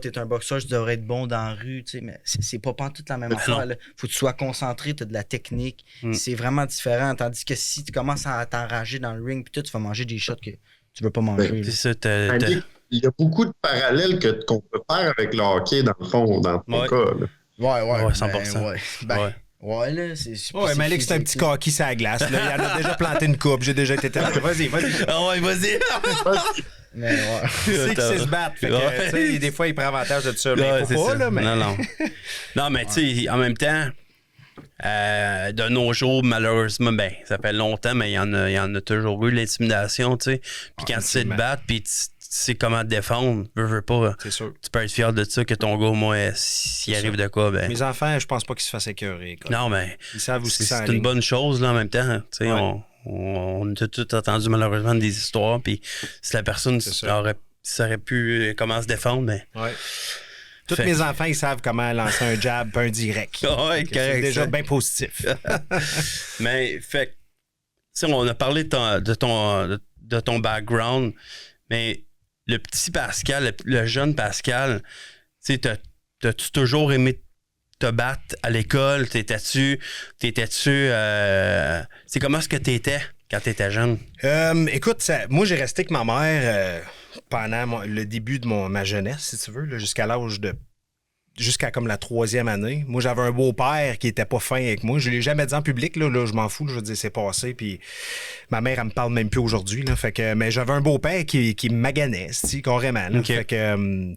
t'es un boxeur, tu devrais être bon dans la rue, tu sais, mais c'est pas toute la même affaire. Là. Faut que tu sois concentré, tu as de la technique. C'est vraiment différent. Tandis que si tu commences à t'enrager dans le ring, puis tu vas manger des shots que tu veux pas manger. C'est ça, il y a beaucoup de parallèles qu'on peut faire avec le hockey, dans le fond, dans ton cas. Là. Ouais, 100%. Ouais, là, c'est... Ouais, mais Alex, c'est un petit coquille sur la glace. Là. Il en a déjà planté une coupe. J'ai déjà été... Vas-y. Ah ouais, vas-y. Mais ouais. Il sait qu'il sait se battre. Fait que, tu sais, des fois, il prend avantage de ça. Mais faut pas, là. Mais... Non, mais tu sais, en même temps, de nos jours, malheureusement, ça fait longtemps, mais il y en a toujours eu l'intimidation, tu sais. Puis quand tu sais te battre, puis tu sais comment te défendre, veux pas. C'est sûr. Tu peux être fier de ça, que ton gars, moi, s'il arrive de quoi, Mes enfants, je pense pas qu'ils se fassent écœurer. Non, mais ils savent où c'est une bonne chose, là, en même temps. Tu sais, on a tout entendu, malheureusement, des histoires, puis si la personne aurait pu comment se défendre, mais... Ouais. Tous mes enfants, ils savent comment lancer un jab puis un direct. Ouais, correct. C'est déjà bien positif. Mais, fait tu sais, on a parlé de ton background, mais le petit Pascal, le jeune Pascal, tu sais, t'as-tu toujours aimé te battre à l'école? T'étais-tu c'est comment est-ce que t'étais quand t'étais jeune? Écoute, moi, j'ai resté avec ma mère pendant le début de ma jeunesse, si tu veux, là, jusqu'à comme la 3e année. Moi, j'avais un beau-père qui était pas fin avec moi. Je l'ai jamais dit en public, là je m'en fous, je veux dire, c'est passé, puis ma mère, elle me parle même plus aujourd'hui, là, fait que, mais j'avais un beau-père qui me maganait, carrément, là, fait que...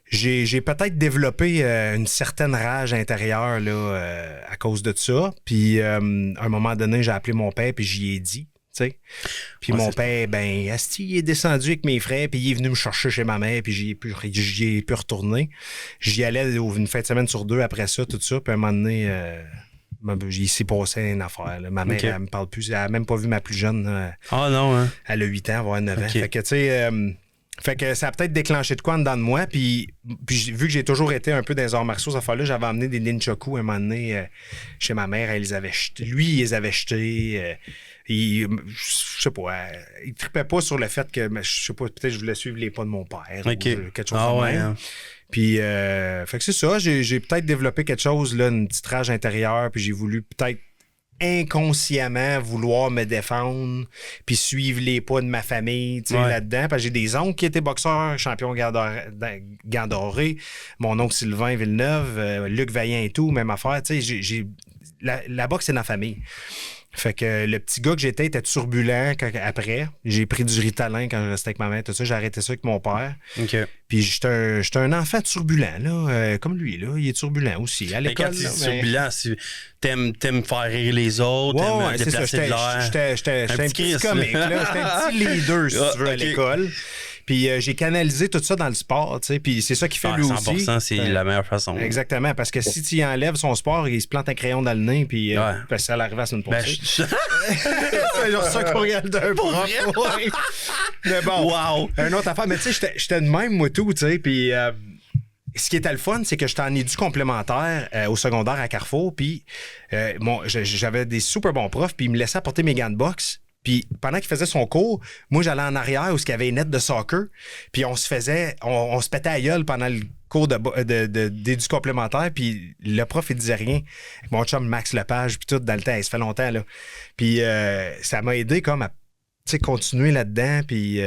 J'ai peut-être développé une certaine rage intérieure là, à cause de ça. Puis à un moment donné, j'ai appelé mon père puis j'y ai dit. Puis mon père, asti, il est descendu avec mes frères, puis il est venu me chercher chez ma mère, puis j'y ai pu retourner. J'y allais une fin de semaine sur 2 après ça, tout ça. Puis à un moment donné, il s'est passé une affaire. Là. Ma mère, elle me parle plus. Elle n'a même pas vu ma plus jeune. Non, hein? Elle a 8 ans, elle va avoir 9 ans. Fait que, tu sais... Fait que ça a peut-être déclenché de quoi en dedans de moi. Puis vu que j'ai toujours été un peu dans les arts martiaux, cette affaire-là, j'avais amené des nunchakus un moment donné chez ma mère. Elle les avait jetés. Lui, il les avait jetés. Je sais pas. Il trippait pas sur le fait que, je sais pas, peut-être je voulais suivre les pas de mon père. Ou quelque chose de même. Hein. Puis, fait que c'est ça. J'ai peut-être développé quelque chose, là, une petite rage intérieure. Puis j'ai voulu peut-être inconsciemment vouloir me défendre puis suivre les pas de ma famille là-dedans. Parce que j'ai des oncles qui étaient boxeurs, champions gants dorés, mon oncle Sylvain Villeneuve, Luc Vaillant et tout, même affaire. La boxe, c'est dans la famille. Fait que le petit gars que j'étais était turbulent après. J'ai pris du Ritalin quand je restais avec ma mère, tout ça. J'ai arrêté ça avec mon père. Puis j'étais un enfant turbulent, là, comme lui, là. Il est turbulent aussi. À l'école, quand tu es turbulent, t'aimes faire rire les autres, t'aimes déplacer de l'air. J'étais un petit comique, là. J'étais un petit leader, si tu veux, à l'école. Puis j'ai canalisé tout ça dans le sport, tu sais. Puis c'est ça qui fait lui 100%, aussi. 100%, c'est la meilleure façon. Exactement, parce que si tu enlèves son sport, il se plante un crayon dans le nez, puis parce que ça l'arrive à la semaine passée. C'est genre ça qu'on regarde d'un prof. Mais bon, une autre affaire. Mais tu sais, j'étais de même, moi, tout, tu sais. Puis ce qui était le fun, c'est que j'étais en édu complémentaire au secondaire à Carrefour, puis j'avais des super bons profs, puis ils me laissaient apporter mes gants de boxe. Puis pendant qu'il faisait son cours, moi, j'allais en arrière où il y avait une net de soccer. Puis on se pétait à gueule pendant le cours d'édu complémentaire. Puis le prof, il disait rien. Mon chum Max Lepage, puis tout, dans le temps, ça fait longtemps, là. Puis ça m'a aidé comme à continuer là-dedans. Puis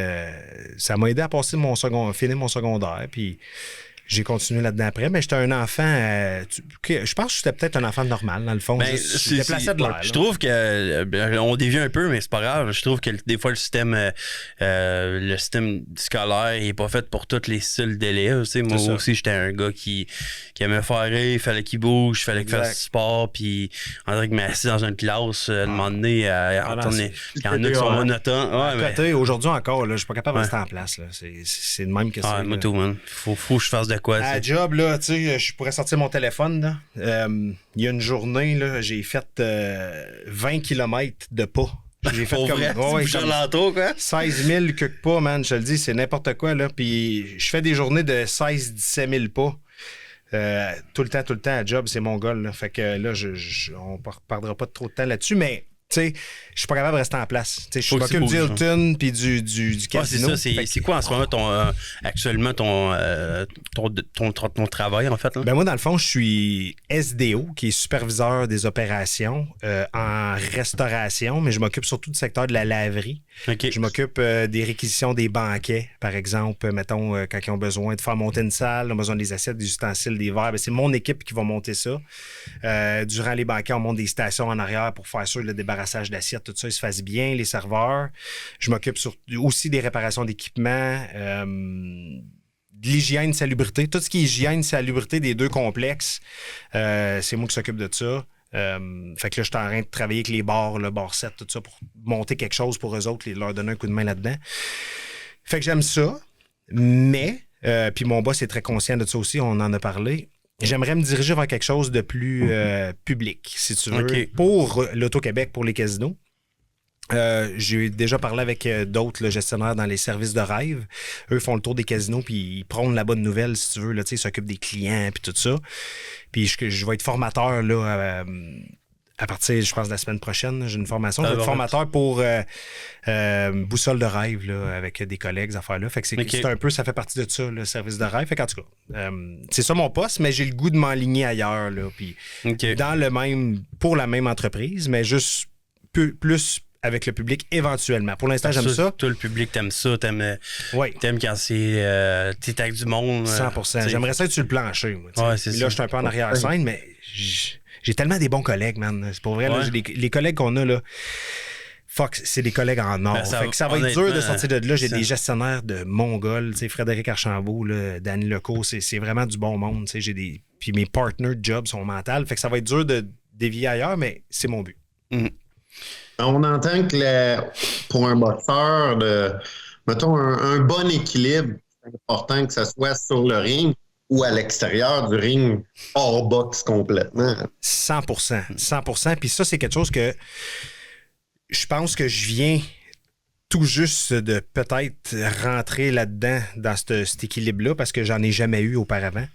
ça m'a aidé à passer finir mon secondaire. Puis j'ai continué là-dedans après, mais j'étais un enfant... je pense que j'étais peut-être un enfant normal, dans le fond. Je déplaçais de l'air. Je trouve que... on dévie un peu, mais c'est pas grave. Je trouve que des fois, le système scolaire n'est pas fait pour tous les styles d'élèves. Moi aussi, j'étais un gars qui aimait faire rire, il fallait qu'il bouge, il fallait qu'il fasse du sport, puis on dirait qu'il m'est assis dans une classe, à un moment donné, il y en a qui sont monotones. Aujourd'hui encore, là, je suis pas capable de rester en place. Là. C'est de même que ça. Moi tout, man. Faut que je fasse de quoi. À job, là, tu sais, je pourrais sortir mon téléphone, là. Il y a une journée, là, j'ai fait 20 km de pas. J'ai fait comme 16 000 quelque pas, man. Je te le dis, c'est n'importe quoi, là. Puis je fais des journées de 16-17 000 pas. Tout le temps à job, c'est mon goal, là. Fait que là, on ne perdra pas trop de temps là-dessus, mais sais, je suis pas capable de rester en place. Je m'occupe du Hilton puis du casino. C'est ça. C'est quoi en ce moment actuellement ton travail, en fait? Là? Ben moi, dans le fond, je suis SDO, qui est superviseur des opérations en restauration, mais je m'occupe surtout du secteur de la laverie. Okay. Je m'occupe des réquisitions des banquets, par exemple. Mettons, quand ils ont besoin de faire monter une salle, ils ont besoin des assiettes, des ustensiles, des verres. Ben, c'est mon équipe qui va monter ça. Durant les banquets, on monte des stations en arrière pour faire sûr le débarrassage d'assiettes, tout ça, il se fasse bien, les serveurs. Je m'occupe aussi des réparations d'équipements, de l'hygiène, salubrité. Tout ce qui est hygiène, salubrité des deux complexes, c'est moi qui s'occupe de ça. Fait que là, je suis en train de travailler avec les bars, le bar 7, tout ça, pour monter quelque chose pour eux autres, leur donner un coup de main là-dedans. Fait que j'aime ça, mais, puis mon boss est très conscient de ça aussi, on en a parlé. J'aimerais me diriger vers quelque chose de plus public, si tu veux, pour l'Auto-Québec, pour les casinos. J'ai déjà parlé avec d'autres gestionnaires dans les services de rêve. Eux font le tour des casinos puis ils prônent la bonne nouvelle, si tu veux. Là, ils s'occupent des clients puis tout ça. Puis je vais être formateur là, à partir, je pense, de la semaine prochaine. J'ai une formation. Je vais être formateur pour Boussole de rêve là, avec des collègues, ces affaires-là. Fait que c'est un peu, ça fait partie de ça, le service de rêve. Fait qu'en tout cas, c'est ça mon poste, mais j'ai le goût de m'enligner ailleurs. Là, puis pour la même entreprise, mais juste plus avec le public éventuellement. Pour l'instant, j'aime ça. Toi, le public, t'aimes ça. T'aimes quand c'est... t'es avec du monde. 100%. J'aimerais ça être sur le plancher. Moi, c'est là, ça. je suis un peu en arrière-scène, mais j'ai tellement des bons collègues, man. C'est pour vrai. Là, les collègues qu'on a, là, c'est des collègues en or. Ça va être dur de sortir de là. J'ai des gestionnaires de Mongols, Frédéric Archambault, là, Danny Lecault. C'est vraiment du bon monde. Puis mes partners de job sont mentales. Fait que ça va être dur de dévier ailleurs, mais c'est mon but. On entend que pour un boxeur, mettons un bon équilibre, c'est important que ça soit sur le ring ou à l'extérieur du ring, hors boxe complètement. 100%. 100%. Puis ça, c'est quelque chose que je pense que je viens tout juste de peut-être rentrer là-dedans, dans cet équilibre-là, parce que j'en ai jamais eu auparavant.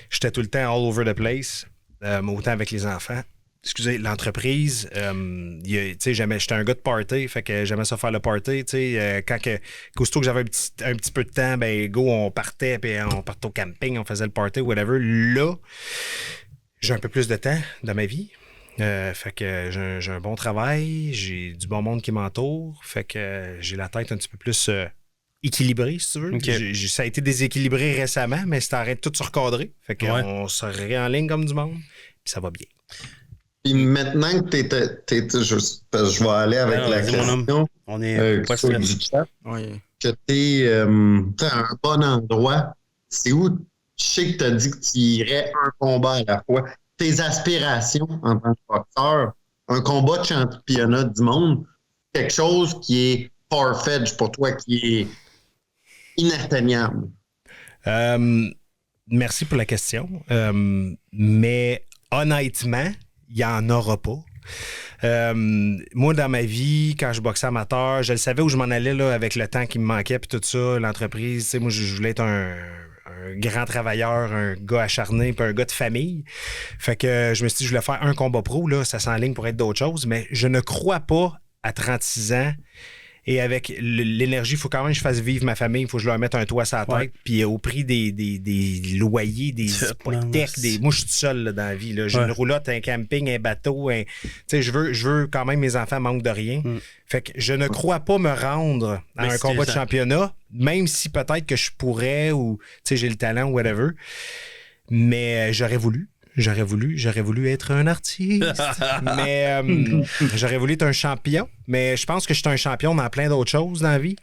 J'étais tout le temps all over the place, autant avec les enfants. Excusez, l'entreprise, j'étais un gars de party, fait que j'aimais ça faire le party, aussitôt que j'avais un petit peu de temps, ben go, on partait, puis on partait au camping, on faisait le party, whatever. Là, j'ai un peu plus de temps dans ma vie, fait que j'ai un bon travail, j'ai du bon monde qui m'entoure, fait que j'ai la tête un petit peu plus équilibrée, si tu veux. Ça a été déséquilibré récemment, mais c'est en train de tout se recadrer, fait qu'on se réenligne comme du monde, puis ça va bien. Puis maintenant que je vais aller avec la question. On est du chat. Que t'es à un bon endroit. C'est où? Je sais que tu as dit que tu irais un combat à la fois. Tes aspirations en tant que boxeur, un combat de championnat du monde, quelque chose qui est far-fetched pour toi, qui est inatteignable. Merci pour la question. Mais honnêtement, il n'y en aura pas. Moi, dans ma vie, quand je boxais amateur, je le savais où je m'en allais là, avec le temps qui me manquait puis tout ça, l'entreprise. Moi, je voulais être un grand travailleur, un gars acharné puis un gars de famille. Fait que je me suis dit, je voulais faire un combat pro. Là, ça s'enligne pour être d'autres choses, mais je ne crois pas à 36 ans. Et avec l'énergie, il faut quand même que je fasse vivre ma famille. Il faut que je leur mette un toit sur la tête. Puis au prix des loyers, des hypothèques, moi, je suis tout seul là, dans la vie. Là. J'ai une roulotte, un camping, un bateau. Je veux quand même mes enfants manquent de rien. Fait que je ne crois pas me rendre à un combat de championnat, même si peut-être que je pourrais ou j'ai le talent ou whatever. Mais j'aurais voulu être un artiste. Mais j'aurais voulu être un champion. Mais je pense que je suis un champion dans plein d'autres choses dans la vie.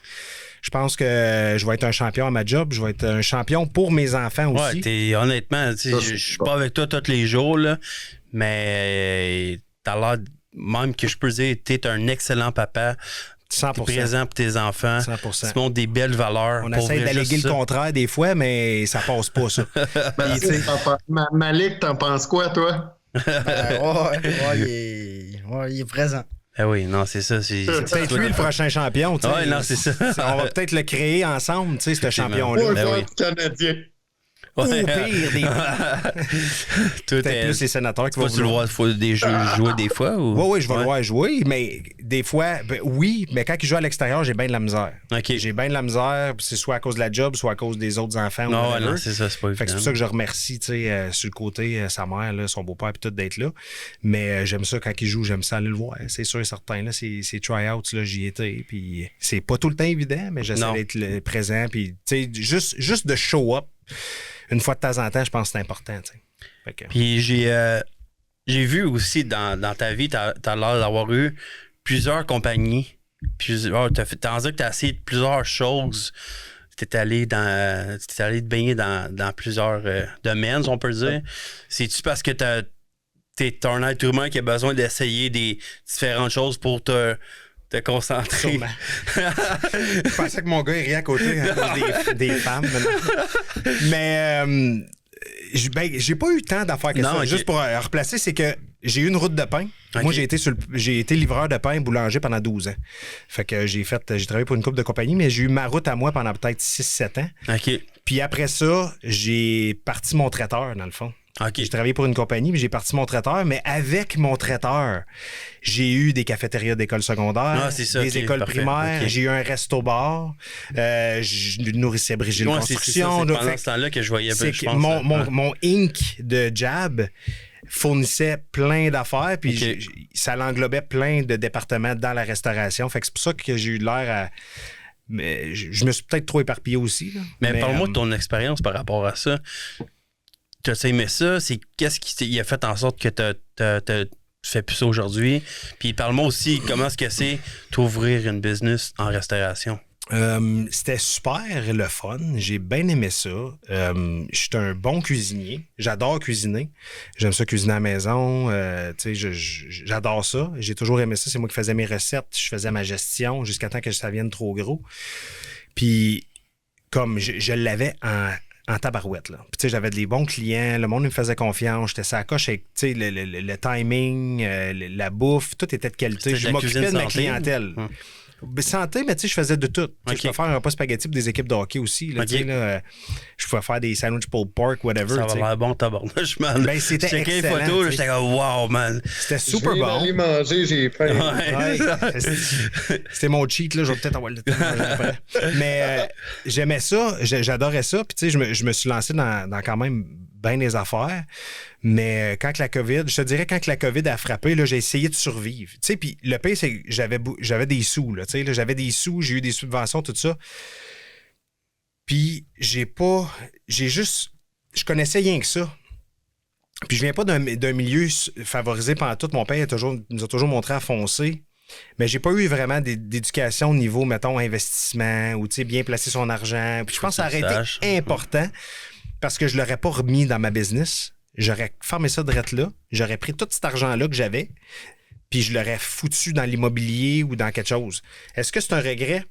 Je pense que je vais être un champion à ma job. Je vais être un champion pour mes enfants aussi. Honnêtement, je suis pas avec toi tous les jours, là, mais t'as l'air, même que je peux dire, t'es un excellent papa. 100%. T'es présent pour tes enfants. 100%. Tu montres des belles valeurs. On essaie d'alléguer le contraire des fois, mais ça passe pas, ça. Malik, t'en penses quoi, toi? Il est présent. Ah oui, non, c'est ça. C'est peut-être lui le prochain champion. Oui, non, c'est ça. On va peut-être le créer ensemble, ce champion-là. Canadien. Ou pire, des peut-être plus les sénateurs qui vont vouloir... Tu vas jouer des fois? Ou... Oui, je vais le voir jouer, mais des fois, oui, mais quand ils jouent à l'extérieur, j'ai bien de la misère. Okay. J'ai bien de la misère, c'est soit à cause de la job, soit à cause des autres enfants. Non, c'est ça, c'est pas évident. Fait que c'est pour ça que je remercie, tu sais, sur le côté, sa mère, là, son beau-père, puis tout d'être là. Mais j'aime ça quand il joue, j'aime ça aller le voir. C'est sûr et certain, là, ces try-outs, là, j'y étais, puis c'est pas tout le temps évident, mais j'essaie d'être présent, puis tu sais, juste de show up une fois de temps en temps, je pense que c'est important, tu sais. Que... Puis j'ai vu aussi dans ta vie, t'as l'air d'avoir eu plusieurs compagnies. T'as dit que t'as essayé plusieurs choses. T'es allé te baigner dans plusieurs domaines, on peut dire. C'est-tu parce que t'es un être humain qui a besoin d'essayer des différentes choses pour te concentrer? Sûrement. Je pensais que mon gars il riait à côté à cause des femmes. Mais j'ai pas eu tant d'affaires que ça. Okay. Juste pour replacer, c'est que j'ai eu une route de pain. Okay. Moi, j'ai été livreur de pain boulanger pendant 12 ans. Fait que j'ai travaillé pour une couple de compagnies, mais j'ai eu ma route à moi pendant peut-être 6-7 ans. OK. Puis après ça, j'ai parti mon traiteur, dans le fond. Okay. J'ai travaillé pour une compagnie, mais j'ai parti mon traiteur. Mais avec mon traiteur, j'ai eu des cafétérias d'école secondaire, des écoles primaires, j'ai eu un resto-bar, je nourrissais Brigitte Construction. C'est pendant ce temps-là que je voyais mon Inc. de Jab fournissait plein d'affaires, puis ça l'englobait plein de départements dans la restauration. Fait que c'est pour ça que j'ai eu l'air à... Mais je me suis peut-être trop éparpillé aussi. Là. Mais parle-moi de ton expérience par rapport à ça. T'as aimé ça? Qu'est-ce qui a fait en sorte que tu fais plus ça aujourd'hui? Puis parle-moi aussi comment est-ce que c'est d'ouvrir une business en restauration. C'était super le fun. J'ai bien aimé ça. Je suis un bon cuisinier. J'adore cuisiner. J'aime ça cuisiner à la maison. J'adore ça. J'ai toujours aimé ça. C'est moi qui faisais mes recettes. Je faisais ma gestion jusqu'à temps que ça vienne trop gros. Puis, comme je l'avais en tabarouette, là. Puis, tu sais, j'avais des bons clients, le monde me faisait confiance, j'étais sa coche avec, tu sais, le timing, la bouffe, tout était de qualité. Je m'occupais de ma clientèle. Santé, mais tu sais, je faisais de tout. Okay. Je pouvais faire un repas spaghetti pour des équipes de hockey aussi. Là, là, je pouvais faire des sandwichs pulled pork, whatever. Ça va l'air bon, tabarnouche, man. Ben, c'était excellent. J'ai checké les photos, j'étais comme, wow, man. C'était super bon. Aller manger, j'ai faim. C'était mon cheat, là. Je vais peut-être avoir le temps après. Mais j'aimais ça, j'adorais ça. Puis, tu sais, je me suis lancé dans quand même bien des affaires. Mais quand la COVID, je te dirais, quand la COVID a frappé, là, j'ai essayé de survivre. Tu sais, puis le pire, c'est que j'avais des sous, là. Tu sais, là, j'avais des sous, j'ai eu des subventions, tout ça. Puis je connaissais rien que ça. Puis je viens pas d'un milieu favorisé pendant tout. Mon père nous a toujours montré à foncer. Mais j'ai pas eu vraiment d'éducation au niveau, mettons, investissement ou, tu sais, bien placer son argent. Puis je pense que ça aurait été important parce que je l'aurais pas remis dans ma business. J'aurais fermé ça direct là. J'aurais pris tout cet argent-là que j'avais, puis je l'aurais foutu dans l'immobilier ou dans quelque chose. Est-ce que c'est un regret?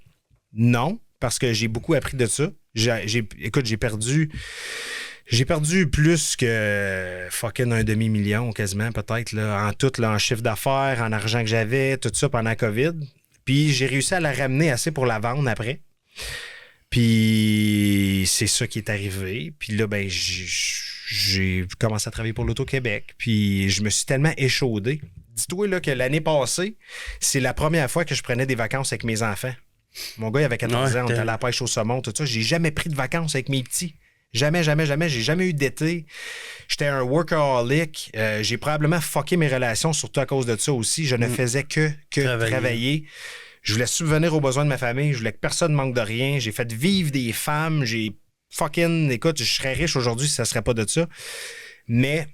Non, parce que j'ai beaucoup appris de ça. Écoute, j'ai perdu plus que fucking un demi-million quasiment, peut-être, là, en tout, là, en chiffre d'affaires, en argent que j'avais, tout ça pendant la COVID. Puis j'ai réussi à la ramener assez pour la vendre après. Puis c'est ça qui est arrivé. Puis là, ben, j'ai commencé à travailler pour l'Auto-Québec. Puis je me suis tellement échaudé. Dis-toi là, que l'année passée, c'est la première fois que je prenais des vacances avec mes enfants. Mon gars, il avait 14 ans, on était à la pêche au saumon, tout ça. J'ai jamais pris de vacances avec mes petits. Jamais. J'ai jamais eu d'été. J'étais un workaholic. J'ai probablement fucké mes relations, surtout à cause de ça aussi. Je ne faisais que travailler. Je voulais subvenir aux besoins de ma famille. Je voulais que personne ne manque de rien. J'ai fait vivre des femmes. Écoute, je serais riche aujourd'hui si ça ne serait pas de ça. Mais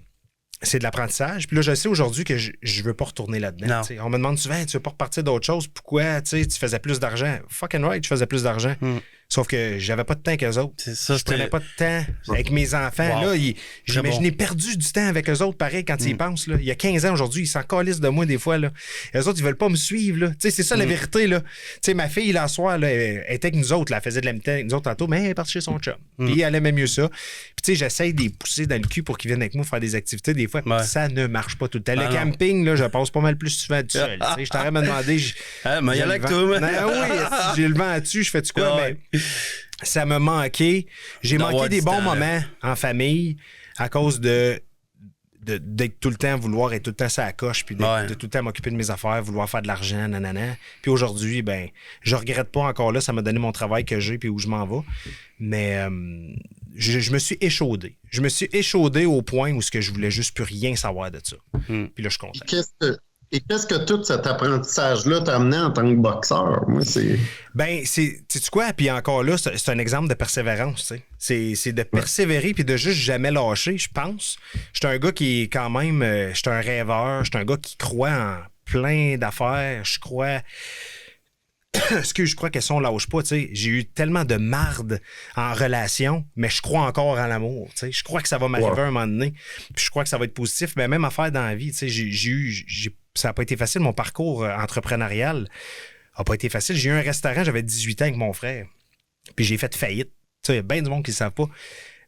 c'est de l'apprentissage. Puis là, je sais aujourd'hui que je ne veux pas retourner là-dedans. On me demande souvent, tu veux pas repartir d'autre chose? Pourquoi? Tu faisais plus d'argent. Fucking right, je faisais plus d'argent. Sauf que j'avais pas de temps qu'eux autres. Je prenais pas de temps avec mes enfants. Wow. Là, je n'ai perdu du temps avec eux autres, pareil, quand ils y pensent. Là. Il y a 15 ans aujourd'hui, ils s'en calissent de moi des fois. Là. Eux autres, ils veulent pas me suivre. Là. C'est ça la vérité. Là. Ma fille, là, soir, là, elle était avec nous autres. Là, elle faisait de la mi-temps avec nous autres tantôt, mais elle est partie chez son chum. Puis elle aimait mieux ça. Puis j'essaye de les pousser dans le cul pour qu'ils viennent avec moi faire des activités. Des fois, ça ne marche pas tout le temps. Le camping, là, je passe pas mal plus souvent tout seul. Je t'aurais me demandé. Mais il y a là que toi, oui, j'ai le vent dessus, je fais-tu quoi? Mais ça m'a manqué. J'ai manqué des bons moments en famille à cause d'être tout le temps, vouloir être tout le temps ça à la coche, puis de tout le temps m'occuper de mes affaires, vouloir faire de l'argent, nanana. Puis aujourd'hui, ben, je regrette pas encore là, ça m'a donné mon travail que j'ai puis où je m'en vais. Mais je me suis échaudé. Je me suis échaudé au point où je voulais juste plus rien savoir de ça. Puis là, je suis content. Qu'est-ce que tout cet apprentissage-là t'a amené en tant que boxeur? Moi, c'est... Ben, sais-tu quoi? Puis encore là, c'est un exemple de persévérance, tu sais. C'est de persévérer puis de juste jamais lâcher, je pense. Je suis un gars qui est quand même... je suis un rêveur. Je suis un gars qui croit en plein d'affaires. Je crois... je crois que si on lâche pas, tu sais, j'ai eu tellement de marde en relation, mais je crois encore en l'amour, tu sais. Je crois que ça va m'arriver un moment donné, puis je crois que ça va être positif. Mais même affaire dans la vie, tu sais, ça n'a pas été facile. Mon parcours entrepreneurial n'a pas été facile. J'ai eu un restaurant, j'avais 18 ans avec mon frère, puis j'ai fait faillite. Tu sais, il y a bien du monde qui ne savent pas.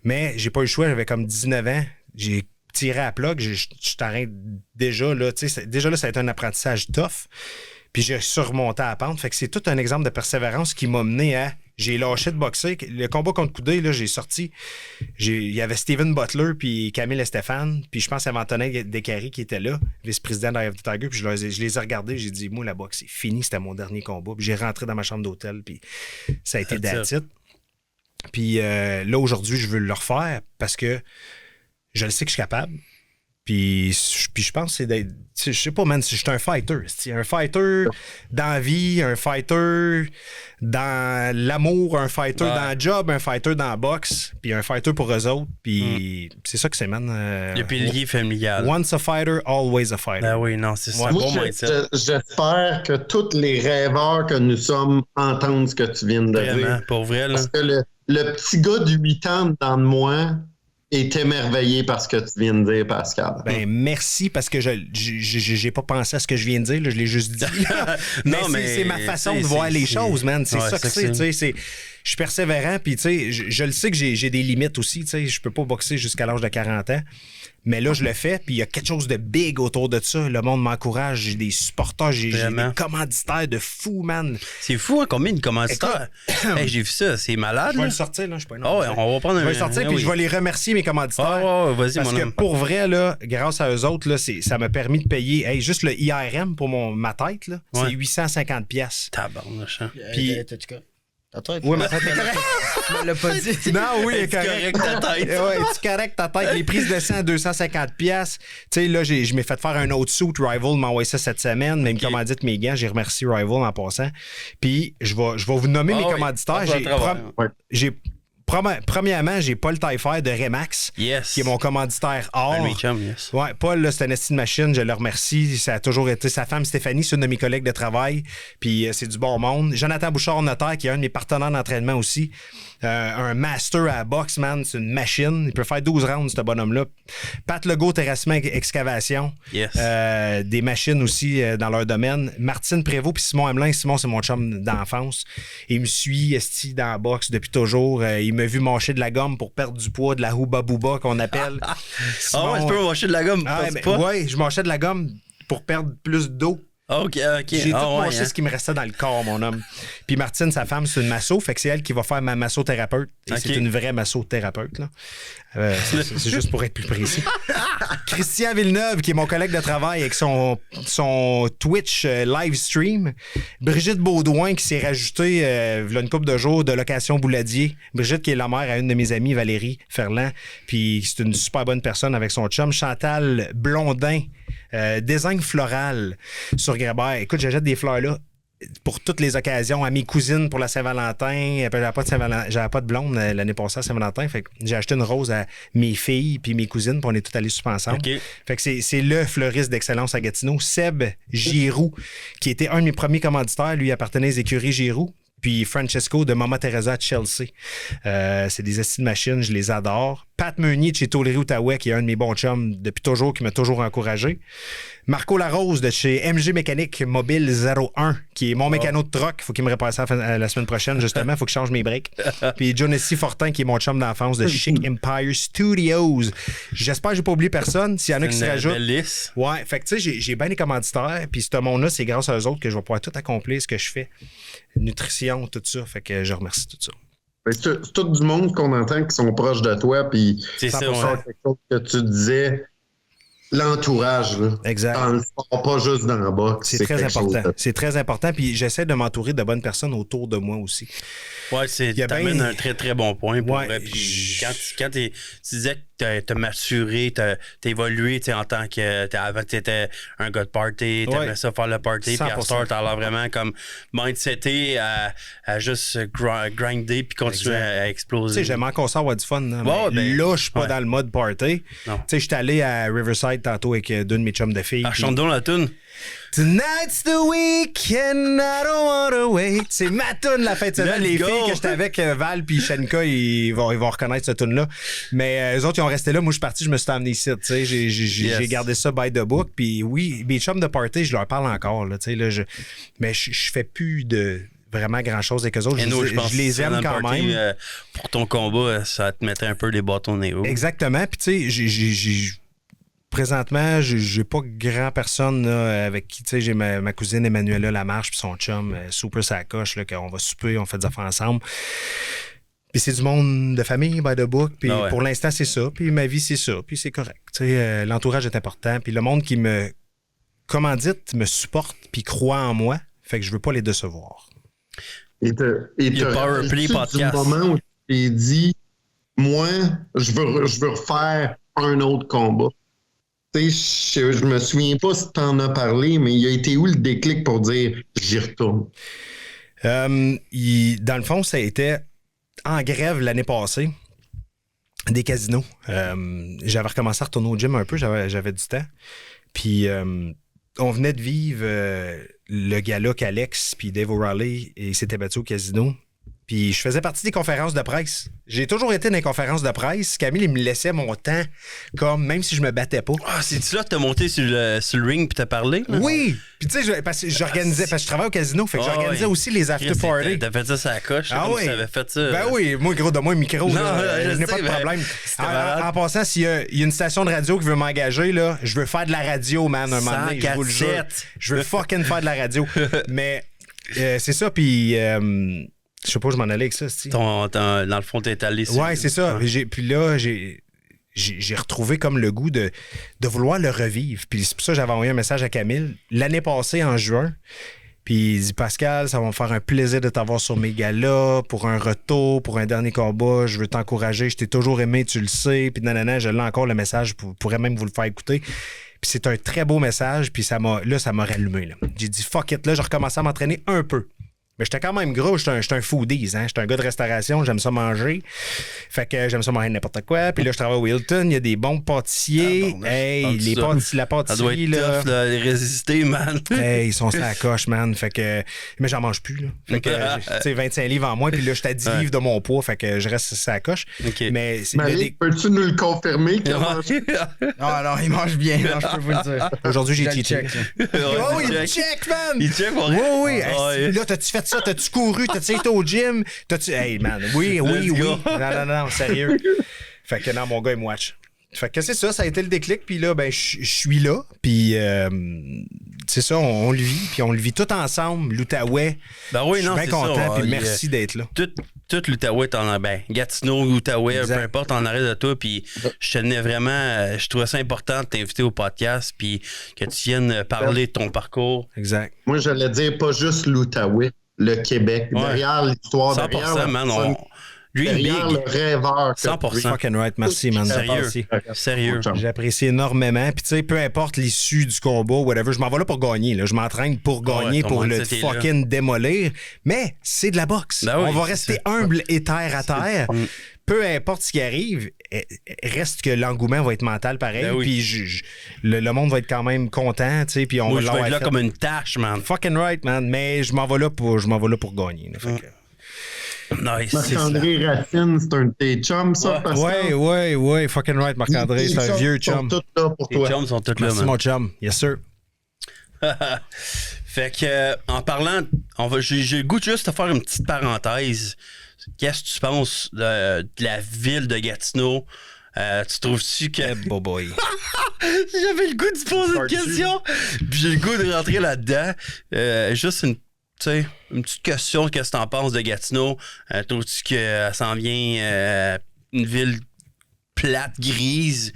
Mais j'ai pas eu le choix, j'avais comme 19 ans. J'ai tiré à plug, je t'arrête déjà, là, tu sais, déjà là, ça a été un apprentissage tough. Puis j'ai surmonté à la pente. Fait que c'est tout un exemple de persévérance qui m'a mené à... J'ai lâché de boxer. Le combat contre Coudé, là, j'ai sorti... Il y avait Steven Butler puis Camille Stéphane. Puis je pense qu'il y avait Antonin Descaries qui était là, vice-président d'Eye of the Tiger. Puis je les ai regardés. J'ai dit, moi, la boxe, c'est fini. C'était mon dernier combat. Puis j'ai rentré dans ma chambre d'hôtel. Puis ça a été that's it. Puis là, aujourd'hui, je veux le refaire parce que je le sais que je suis capable. Puis je pense que c'est d'être... Je sais pas, man, je suis un fighter. Un fighter dans la vie, un fighter dans l'amour, un fighter dans le job, un fighter dans la boxe, puis un fighter pour eux autres. Puis c'est ça que c'est, man. Le pilier familial. Once a fighter, always a fighter. Ben oui, non, c'est ça. Moi, j'espère que tous les rêveurs que nous sommes entendent ce que tu viens de dire. Pour vrai, là. Parce que le petit gars de 8 ans dans de moi... est émerveillé par ce que tu viens de dire, Pascal. Ben, merci, parce que j'ai pas pensé à ce que je viens de dire, là, je l'ai juste dit. Non, mais c'est ma façon de voir les choses, man. C'est ça que c'est, tu sais. Je suis persévérant, puis tu sais, je le sais que j'ai des limites aussi, tu sais. Je peux pas boxer jusqu'à l'âge de 40 ans. Mais là, je le fais, puis il y a quelque chose de big autour de ça. Le monde m'encourage, j'ai des supporters, j'ai des commanditaires de fous, man. C'est fou, hein, combien de commanditaires? Hey, j'ai vu ça, c'est malade. Je vais le sortir, là, je suis pas énorme. Oh, ouais, on va prendre je vais le sortir, puis je vais les remercier, mes commanditaires. Vas-y, parce que pour vrai, là, grâce à eux autres, là, ça m'a permis de payer, juste le IRM pour ma tête, là, c'est 850$. Tabarnouche. Puis... Ta tête? Oui, ma tête est correcte. Tu l'as pas dit. Non, oui, elle est correcte. Ta tête. Ouais, c'est correct ta tête. Les prises de sang à 250$. Tu sais, là, je m'ai fait faire un autre suit. Rival m'a envoyé ça cette semaine. Mais il me commandite mes gants. J'ai remercié Rival en passant. Puis, je vais vous nommer mes commanditaires. Premièrement, j'ai Paul Taillefer de Remax, qui est mon commanditaire or. Ouais, Paul, là, c'est un esti de machine, je le remercie. Ça a toujours été sa femme Stéphanie, c'est une de mes collègues de travail, puis c'est du bon monde. Jonathan Bouchard, notaire, qui est un de mes partenaires d'entraînement aussi. Un master à la boxe, man, c'est une machine. Il peut faire 12 rounds, ce bonhomme-là. Pat Legault, terrassement, excavation. Des machines aussi dans leur domaine. Martine Prévost puis Simon Hamelin. Simon, c'est mon chum d'enfance. Il me suit, esti, dans la boxe depuis toujours. Il m'a vu mâcher de la gomme pour perdre du poids, de la houba bouba qu'on appelle. Simon, tu peux mâcher de la gomme pour perdre du poids? Oui, je mâchais de la gomme pour perdre plus d'eau. OK. J'ai tout mâché ce qui me restait dans le corps, mon homme. Puis Martine, sa femme, c'est une masso, fait que c'est elle qui va faire ma massothérapeute. Et c'est une vraie massothérapeute, là. C'est juste pour être plus précis. Christian Villeneuve, qui est mon collègue de travail avec son Twitch live stream. Brigitte Baudouin, qui s'est rajoutée il y a une couple de jours de location Bouladier. Brigitte, qui est la mère à une de mes amies, Valérie Ferland. Puis c'est une super bonne personne avec son chum. Chantal Blondin, design floral sur Grébert. Écoute, j'achète des fleurs là pour toutes les occasions, à mes cousines pour la Saint-Valentin. J'avais pas de blonde l'année passée à Saint-Valentin. Fait que j'ai acheté une rose à mes filles puis mes cousines, puis on est tous allés souper ensemble. Fait que c'est le fleuriste d'excellence à Gatineau, Seb Giroux, qui était un de mes premiers commanditaires. Lui, il appartenait aux écuries Giroux. Puis Francesco de Mama Teresa à Chelsea. C'est des estis de machines, je les adore. Pat Meunier de chez Tollery Outaouais, qui est un de mes bons chums depuis toujours, qui m'a toujours encouragé. Marco Larose de chez MG Mécanique Mobile 01, qui est mon mécano de troc. Faut qu'il me répare ça la semaine prochaine, justement. Faut que je change mes breaks. Puis Jonesy Fortin, qui est mon chum d'enfance de Chic Empire Studios. J'espère que j'ai pas oublié personne. S'il y en a qui se rajoutent. Ouais, fait que tu sais, j'ai bien des commanditaires. Puis ce monde-là, c'est grâce à eux autres que je vais pouvoir tout accomplir ce que je fais. Nutrition, tout ça. Fait que je remercie tout ça. C'est tout du monde qu'on entend qui sont proches de toi, puis c'est ça, quelque chose que tu disais, l'entourage, là. Exact. Dans le sport, pas juste dans la boxe. C'est très important. C'est très important, puis j'essaie de m'entourer de bonnes personnes autour de moi aussi. Ouais, t'amènes un très, très bon point. Pour vrai. Puis quand tu disais que t'as maturé, t'as évolué en tant que... Avant, t'étais un gars de party, t'aimais ça faire le party, 100%. Puis à ce t'as l'air vraiment comme mindseté à juste grinder puis continuer à exploser. Tu sais, j'aime encore ça avoir du fun. Là, là je suis pas dans le mode party. Tu sais, j'étais allé à Riverside tantôt avec deux de mes chums de filles. Chante donc la toune. Tonight's the weekend, I don't wanna wait. C'est ma toune la fête de semaine. Les filles que j'étais avec, Val puis Shenka, ils vont reconnaître cette toune-là. Mais eux autres, ils ont resté là. Moi, je suis parti, je me suis amené ici. J'ai gardé ça by the book. Puis oui, mes chums de party, je leur parle encore. Là, mais je fais plus de vraiment grand-chose avec eux autres. Je les aime quand même. Pour ton combat, ça te mettrait un peu des bâtons dans les roues. Exactement. Puis tu sais, présentement, j'ai pas grand personne là, avec qui, tu sais, j'ai ma cousine Emmanuela Lamarche puis son chum, super sacoche, là, qu'on va souper, on fait des affaires ensemble. Puis c'est du monde de famille, by the book, puis pour l'instant, c'est ça. Puis ma vie, c'est ça, puis c'est correct. Tu sais, l'entourage est important, puis le monde qui me commandite, me supporte, puis croit en moi, fait que je veux pas les décevoir. Et tu as du moment où tu t'es dit, moi, je veux refaire un autre combat. Je me souviens pas si tu en as parlé, mais il a été où le déclic pour dire j'y retourne? Dans le fond, ça a été en grève l'année passée des casinos. J'avais recommencé à retourner au gym un peu, j'avais du temps. Puis on venait de vivre le gala qu'Alex puis Dave O'Reilly et s'étaient battus au casino. Puis je faisais partie des conférences de presse. J'ai toujours été dans les conférences de presse. Camille, il me laissait mon temps, comme même si je me battais pas. Ah, c'est-tu là que t'as monté sur le ring puis t'as parlé? Là? Oui! Puis tu sais, parce que j'organisais, parce que je travaille au casino, fait que j'organisais aussi les after-parties. T'as fait ça sur la coche? Ah oui? T'avais fait ça? Ben oui, moi, gros de moi, micro, je n'ai pas de problème. En passant, s'il y a une station de radio qui veut m'engager, là, je veux faire de la radio, man, un moment donné, je vous le jure. Je veux fucking faire de la radio. Mais c'est ça, puis... je sais pas où je m'en allais avec ça, c'ti. Dans le fond, t'es allé sur... Ouais, c'est ça. Puis là, j'ai retrouvé comme le goût de vouloir le revivre. Puis c'est pour ça que j'avais envoyé un message à Camille l'année passée, en juin. Puis il dit, Pascal, ça va me faire un plaisir de t'avoir sur mes galas pour un retour, pour un dernier combat. Je veux t'encourager. Je t'ai toujours aimé, tu le sais. Puis nanana, je l'ai encore le message. Je pourrais même vous le faire écouter. Puis c'est un très beau message. Puis ça m'a rallumé. Là. J'ai dit, fuck it. Là, j'ai recommencé à m'entraîner un peu. Mais j'étais quand même gros, j'étais un foodies, hein? J'étais un gars de restauration, j'aime ça manger. Fait que j'aime ça manger n'importe quoi. Puis là, je travaille au Hilton, il y a des bons pâtissiers. La pâtisserie, ça doit être là. Tough, là, les résister, man. Ils sont sur la coche, man. Fait que... Mais j'en mange plus, là. Fait que, tu sais, 25 livres en moins, puis là, j'étais à 10 livres de mon poids, fait que je reste sur la coche. Okay. Mais peux-tu nous le confirmer qu'il mange? Non, il mange bien, non, je peux vous le dire. Aujourd'hui, j'ai checké. Oh, il check, man! Il check pour rien. Oui. Là, t'as-tu fait ça? T'as-tu couru? T'as-tu été au gym? Hey, man, oui. Non, sérieux. Fait que non, mon gars, il me watch. Fait que c'est ça, ça a été le déclic. Puis là, ben, je suis là. Puis c'est ça, on le vit. Puis on le vit tout ensemble, l'Outaouais. Ben oui, non, je suis bien content. Puis merci d'être là. Tout l'Outaouais, Gatineau, Outaouais, peu importe, en arrêt de toi. Puis je tenais vraiment, je trouvais ça important de t'inviter au podcast. Puis que tu viennes parler de ton parcours. Exact. Moi, j'allais dire pas juste l'Outaouais, le Québec. Ouais. Derrière l'histoire, 100%, derrière man. Derrière le rêveur. 100%. Fucking right. Merci, man. Sérieux. J'apprécie énormément. Puis, tu sais, peu importe l'issue du combat, whatever, je m'en vais là pour gagner. Là. Je m'entraîne pour gagner, pour le fucking démolir. Mais c'est de la boxe. Ben on va rester humble et terre à terre. Peu importe ce qui arrive, reste que l'engouement va être mental pareil. Ben oui. Puis le monde va être quand même content. Puis on va être là comme une tâche, man. Fucking right, man. Mais je m'en vais là pour gagner. Là. Fait que... Nice. Marc-André Racine, c'est un de tes chums, ça, Pascal? Oui, fucking right, Marc-André, c'est un vieux chum. Tous là pour toi. Les chums sont tous là, Merci, mon chum. Yes, sir. Fait que, en parlant, j'ai le goût de juste te faire une petite parenthèse. Qu'est-ce que tu penses de la ville de Gatineau? Tu trouves-tu que... boy. J'avais le goût de te poser une question, puis j'ai le goût de rentrer là-dedans. Juste une sais, une petite question, qu'est-ce que t'en penses de Gatineau? Trouves-tu que s'en vient une ville plate, grise?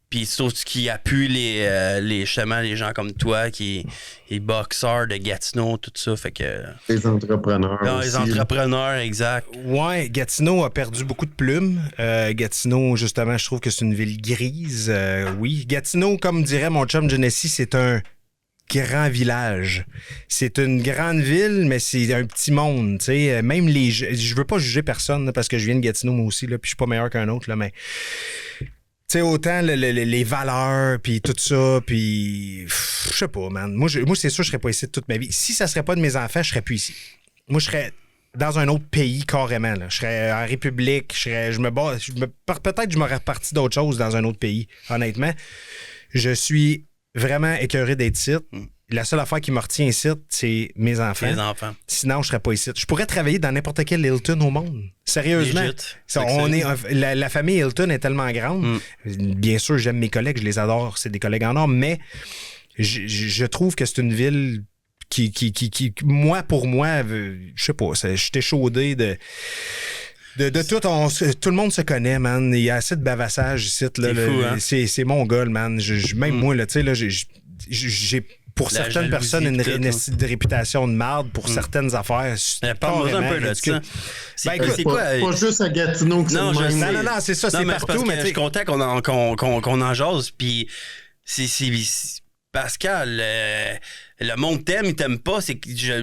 Puis trouves-tu qu'il appuie justement les gens comme toi, les boxeurs de Gatineau, tout ça, fait que... Les entrepreneurs aussi. Les entrepreneurs, exact. Ouais, Gatineau a perdu beaucoup de plumes. Gatineau, justement, je trouve que c'est une ville grise. Oui, Gatineau, comme dirait mon chum Genesee, c'est un grand village. C'est une grande ville, mais c'est un petit monde, tu sais. Même je veux pas juger personne, là, parce que je viens de Gatineau, moi aussi, là, puis je suis pas meilleur qu'un autre, là, mais... Tu sais, autant les valeurs, puis tout ça, puis... Je sais pas, man. Moi, c'est sûr, je serais pas ici toute ma vie. Si ça serait pas de mes enfants, je serais plus ici. Moi, je serais dans un autre pays, carrément, là. Je serais en République, peut-être que je m'aurais reparti d'autres choses dans un autre pays, honnêtement. Je suis vraiment écœuré d'être ici. La seule affaire qui me retient ici, c'est mes enfants. Sinon, je serais pas ici. Je pourrais travailler dans n'importe quel Hilton au monde. Sérieusement. La famille Hilton est tellement grande. Bien sûr, j'aime mes collègues, je les adore. C'est des collègues en or, mais je trouve que c'est une ville qui moi, pour moi, je sais pas, je suis échaudé de tout, tout le monde se connaît, man. Il y a assez de bavassage ici. Là, c'est mon goal, man. Même moi, là, tu sais, là, j'ai pour certaines personnes une réputation de marde, pour certaines affaires. Parle-moi un peu de ça. C'est pas juste à Gatineau que non, c'est ça, c'est partout. Mais je suis content qu'on en jase. Puis c'est Pascal, le monde t'aime, il t'aime pas.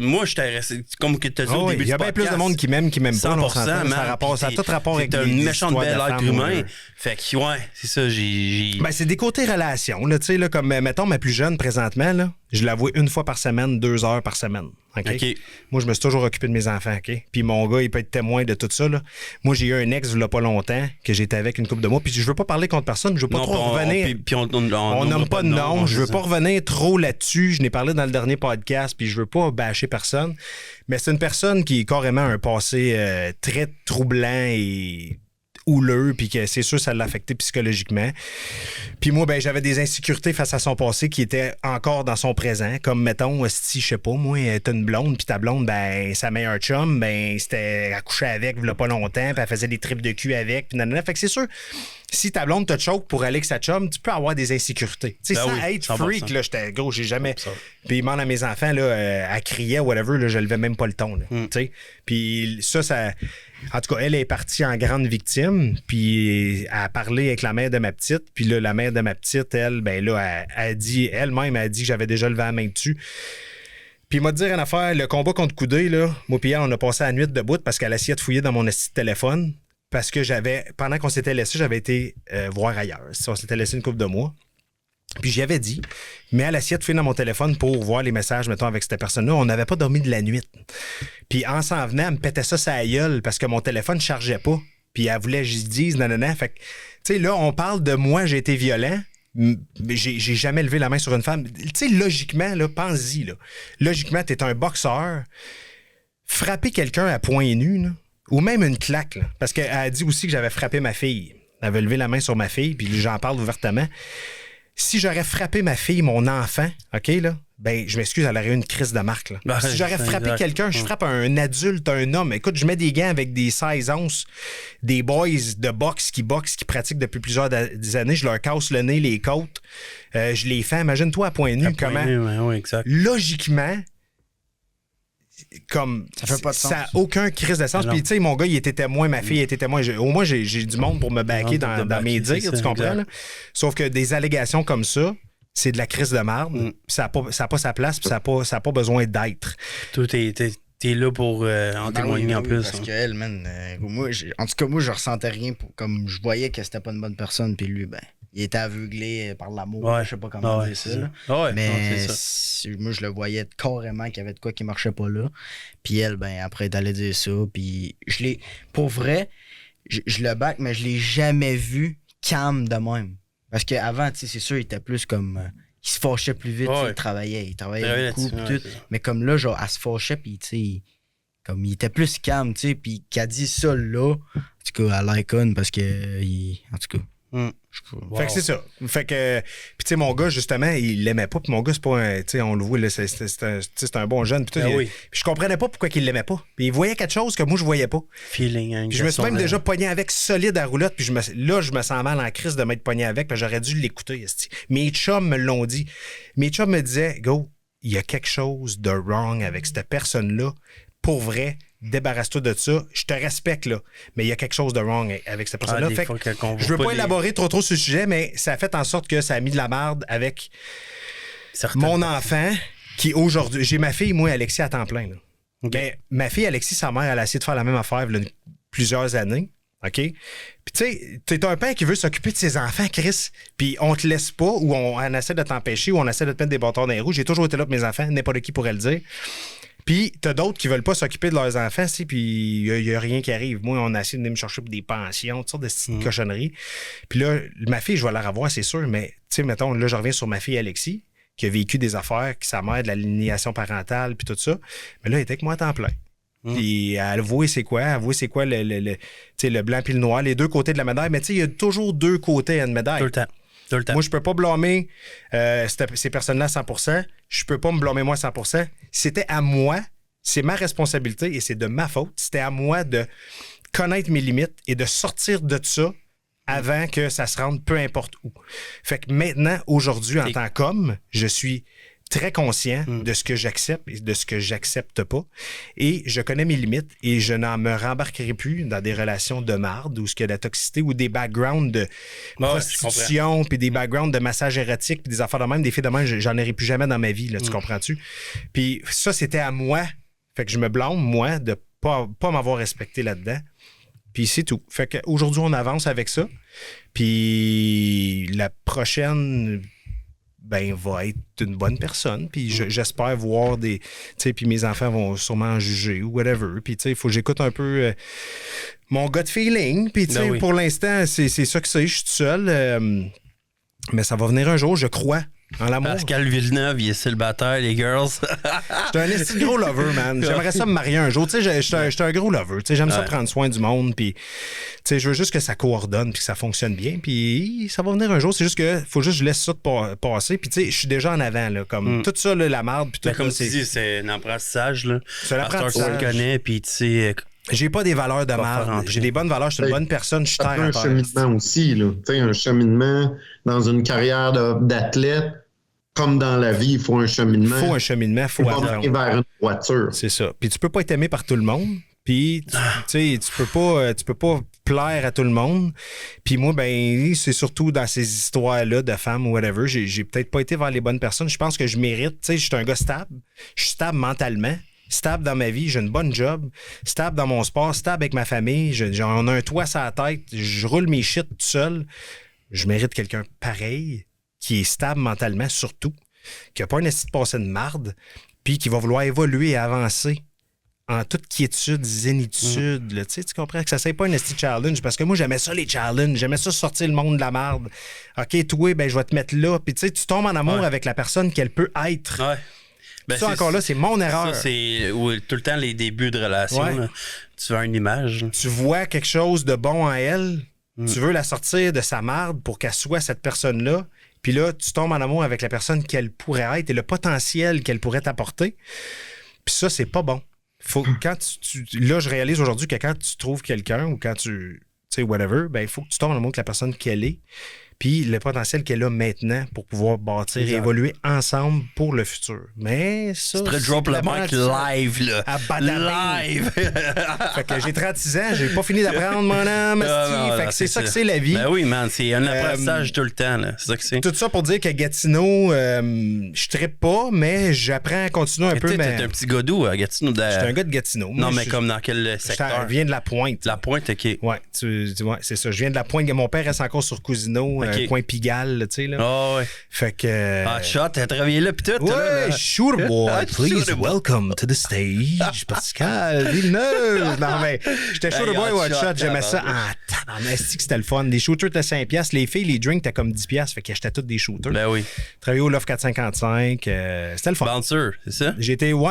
Moi, je t'ai resté comme que tu as dit au début du podcast. Il y a bien plus de monde qui m'aime, qui m'aime pas. 100%, ça a tout rapport avec un méchant de bel être humain. Fait que, ouais, c'est ça, Ben, c'est des côtés relations, là, tu sais, là, comme, mettons, ma plus jeune, présentement, là, je la vois une fois par semaine, 2 heures par semaine. Okay? Moi, je me suis toujours occupé de mes enfants, OK? Puis mon gars, il peut être témoin de tout ça, là. Moi, j'ai eu un ex, il y a pas longtemps, que j'étais avec une couple de mois, puis je veux pas parler contre personne, je veux pas trop revenir. On nomme pas de nom, je veux pas revenir trop là-dessus. Je n'ai parlé dans le dernier podcast, puis je veux pas bâcher personne. Mais c'est une personne qui est carrément un passé très troublant et houleux, puis que c'est sûr ça l'a affecté psychologiquement. Puis moi, ben j'avais des insécurités face à son passé qui étaient encore dans son présent, comme mettons, si je sais pas, moi, t'as une blonde, puis ta blonde, ben sa meilleure chum, ben c'était à coucher avec il y a pas longtemps, puis elle faisait des tripes de cul avec, puis nanana. Fait que c'est sûr, si ta blonde te choke pour aller avec sa chum, tu peux avoir des insécurités. Tu sais, sans être freak, là, j'étais gros, j'ai jamais... Puis il demande à mes enfants, là, elle criait, whatever, là, je levais même pas le ton, là, tu sais. Puis ça... En tout cas, elle est partie en grande victime, puis elle a parlé avec la mère de ma petite, puis là, la mère de ma petite, elle, ben là, elle-même a dit que j'avais déjà levé la main dessus. Puis il m'a dit une affaire, le combat contre Coudé, là, moi puis elle, on a passé la nuit debout parce qu'elle essayait de fouiller dans mon esti de téléphone, parce que pendant qu'on s'était laissé, j'avais été voir ailleurs. On s'était laissé une couple de mois. Puis j'y avais dit, mais elle essayait de fouiller dans mon téléphone pour voir les messages, mettons, avec cette personne-là. On n'avait pas dormi de la nuit. Puis en s'en venant, elle me pétait ça sa gueule parce que mon téléphone ne chargeait pas. Puis elle voulait que je dise, nanana. Fait que, tu sais, là, on parle de moi, j'ai été violent. J'ai jamais levé la main sur une femme. Tu sais, logiquement, là, pense-y, là. Logiquement, t'es un boxeur. Frapper quelqu'un à poing nu, là, ou même une claque, là, parce qu'elle a dit aussi que j'avais frappé ma fille. Elle avait levé la main sur ma fille, puis j'en parle ouvertement. Si j'aurais frappé ma fille, mon enfant, OK, là, ben, je m'excuse, elle aurait eu une crise de marque, là. Ben, si j'aurais frappé quelqu'un, je frappe un adulte, un homme. Écoute, je mets des gants avec des 16 onces, des boys de boxe, qui pratiquent depuis plusieurs années. Je leur casse le nez, les côtes. Je les fais. Imagine-toi à point nu, comment. Oui, exact. Logiquement, comme ça fait pas de sens. Ça n'a aucun crise de sens. Puis, tu sais, mon gars, il était témoin, ma fille était témoin. Au moins, j'ai du monde pour me baquer dans mes dires, tu comprends? Là? Sauf que des allégations comme ça, c'est de la crise de marde. Ça n'a pas sa place, puis ça n'a pas besoin d'être. Toi, t'es là pour en témoigner en plus. Parce qu'elle, man, en tout cas, moi, je ressentais rien. Comme je voyais que c'était pas une bonne personne, puis lui, ben, il était aveuglé par l'amour. Ouais. Je sais pas comment dire ça. Mais moi, je le voyais carrément qu'il y avait de quoi qui marchait pas là. Puis elle, ben, après, elle allait dire ça. Puis pour vrai, je le back, mais je l'ai jamais vu calme de même. Parce qu'avant, tu sais, c'est sûr, il était plus comme... il se fâchait plus vite, il travaillait beaucoup, tout. Mais comme là, genre, elle se fâchait, puis tu sais, comme il était plus calme, tu sais, puis qu'elle dit ça là, en tout cas, à l'icône, parce que, en tout cas... Wow. Fait que c'est ça. Fait que, puis tu sais, mon gars, justement, il l'aimait pas. Puis mon gars, c'est pas un, tu sais, on le voit, là, c'est un bon jeune. Puis je comprenais pas pourquoi il l'aimait pas. Puis il voyait quelque chose que moi, je voyais pas. Feeling, hein, puis je me suis même déjà pogné avec solide à roulotte. Puis là, je me sens mal en crise de m'être pogné avec. Puis j'aurais dû l'écouter. Mes chums me l'ont dit. Mes chums me disaient, go, il y a quelque chose de wrong avec cette personne-là. Pour vrai, débarrasse-toi de ça. Je te respecte, là. Mais il y a quelque chose de wrong avec cette personne-là. Fait que je veux pas élaborer trop sur le sujet, mais ça a fait en sorte que ça a mis de la merde avec mon enfant qui, aujourd'hui... J'ai ma fille, moi, Alexis, à temps plein. Là. Okay. Mais ma fille, Alexis, sa mère, elle a essayé de faire la même affaire il y a plusieurs années. OK? Puis, tu sais, t'es un père qui veut s'occuper de ses enfants, Chris, puis on te laisse pas, ou on essaie de t'empêcher, ou on essaie de te mettre des bâtons dans les roues. J'ai toujours été là pour mes enfants, n'importe qui pourrait le dire. Puis, t'as d'autres qui veulent pas s'occuper de leurs enfants, puis il y a rien qui arrive. Moi, on a essayé de venir me chercher pour des pensions, toutes sortes de petites cochonneries. Puis là, ma fille, je vais la revoir, c'est sûr, mais, tu sais, mettons, là, je reviens sur ma fille Alexis, qui a vécu des affaires, qui sa mère de l'aliénation parentale, puis tout ça. Mais là, elle était avec moi à temps plein. Puis elle voit c'est quoi le blanc puis le noir, les deux côtés de la médaille. Mais tu sais, il y a toujours deux côtés à une médaille. Tout le temps. Moi, je peux pas blâmer ces personnes-là à 100%. Je peux pas me blâmer moi à 100%. C'était à moi, c'est ma responsabilité et c'est de ma faute. C'était à moi de connaître mes limites et de sortir de ça avant que ça se rende peu importe où. Fait que maintenant, aujourd'hui, en tant qu'homme, je suis très conscient de ce que j'accepte et de ce que j'accepte pas. Et je connais mes limites et je n'en me rembarquerai plus dans des relations de marde où il y a de la toxicité ou des backgrounds de prostitution puis des backgrounds de massage érotique puis des affaires de même, des filles de même, j'en aurai plus jamais dans ma vie, là, tu comprends-tu? Puis ça, c'était à moi. Fait que je me blâme, moi, de pas m'avoir respecté là-dedans. Puis c'est tout. Fait qu'aujourd'hui, on avance avec ça. Puis la prochaine... va être une bonne personne. Puis j'espère voir des... Tu sais, puis mes enfants vont sûrement en juger ou whatever. Puis tu sais, il faut que j'écoute un peu mon gut feeling. Puis tu sais, pour l'instant, c'est ça que c'est. Je suis tout seul. Mais ça va venir un jour, je crois. En l'amour. Pascal Villeneuve, il est célibataire, les girls. J'étais un esti gros lover, man. J'aimerais ça me marier un jour. Tu sais, j'étais un gros lover. Tu sais, j'aime ça prendre soin du monde. Puis, tu sais, je veux juste que ça coordonne puis que ça fonctionne bien. Puis, ça va venir un jour. C'est juste que faut juste que je laisse ça passer. Puis, tu sais, je suis déjà en avant, là. Comme tout ça, là, la marde. Puis tout comme tu dis, c'est un apprentissage, là. C'est un apprentissage. Tu le connais, puis tu sais. J'ai pas des valeurs de marde. J'ai des bonnes valeurs. Je suis une bonne personne. Je suis terre à terre. Un cheminement aussi, là. Tu sais, un cheminement dans une carrière d'athlète. Comme dans la vie, il faut un cheminement. Il faut un cheminement, il faut aller vers une voiture. C'est ça. Puis tu peux pas être aimé par tout le monde. Puis tu sais, tu peux pas plaire à tout le monde. Puis moi, ben, c'est surtout dans ces histoires-là de femmes ou whatever, j'ai peut-être pas été vers les bonnes personnes. Je pense que je mérite. Tu sais, je suis un gars stable. Je suis stable mentalement. Stable dans ma vie, j'ai une bonne job, stable dans mon sport, stable avec ma famille, on a un toit sur la tête, je roule mes shit tout seul. Je mérite quelqu'un pareil, qui est stable mentalement surtout, qui n'a pas un esti de passé de marde, puis qui va vouloir évoluer et avancer en toute quiétude, zénitude. Là. Tu comprends que ça ne pas un esti de challenge, parce que moi, j'aimais ça les challenges, j'aimais ça sortir le monde de la marde. OK, toi, ben, je vais te mettre là, puis tu tombes en amour avec la personne qu'elle peut être. Ouais. Ben, ça, encore là, c'est mon erreur. Ça, c'est tout le temps les débuts de relation. Là. Tu as une image. Tu vois quelque chose de bon en elle, tu veux la sortir de sa marde pour qu'elle soit cette personne-là. Puis là, tu tombes en amour avec la personne qu'elle pourrait être et le potentiel qu'elle pourrait t'apporter. Puis ça, c'est pas bon. Quand là, je réalise aujourd'hui que quand tu trouves quelqu'un ou quand tu sais, whatever, ben il faut que tu tombes en amour avec la personne qu'elle est. Puis le potentiel qu'elle a maintenant pour pouvoir bâtir et évoluer ensemble pour le futur. Mais ça... Tu pourrais drop le mic live, là. Live! Fait que j'ai 36 ans, j'ai pas fini d'apprendre mon âme. Fait que c'est ça que c'est la vie. Ben oui, man, c'est un apprentissage tout le temps, là. C'est ça que c'est. Tout ça pour dire que Gatineau, je trippe pas, mais j'apprends à continuer un peu. T'es un petit gars d'où à Gatineau? J'étais un gars de Gatineau. Non, mais comme dans quel secteur? Je viens de La Pointe. La Pointe, OK. Ouais, c'est ça. Je viens de La Pointe. Mon père reste encore sur Cousineau. Coin Pigalle, tu sais, là. Oh, ouais. Fait que... shot, t'as travaillé là, pis tout. Ouais, sure, boy. Please welcome to the stage, Pascal Villeneuve. Non, mais j'étais sure boy, hot shot. J'aimais ça. Tabarnak, c'était le fun. Les shooters étaient 5$. Les filles, les drinks, étaient comme 10$. Fait qu'ils achetaient tous des shooters. Ben oui. Travaillé au Loft 455. C'était le fun. Bouncer, c'est ça?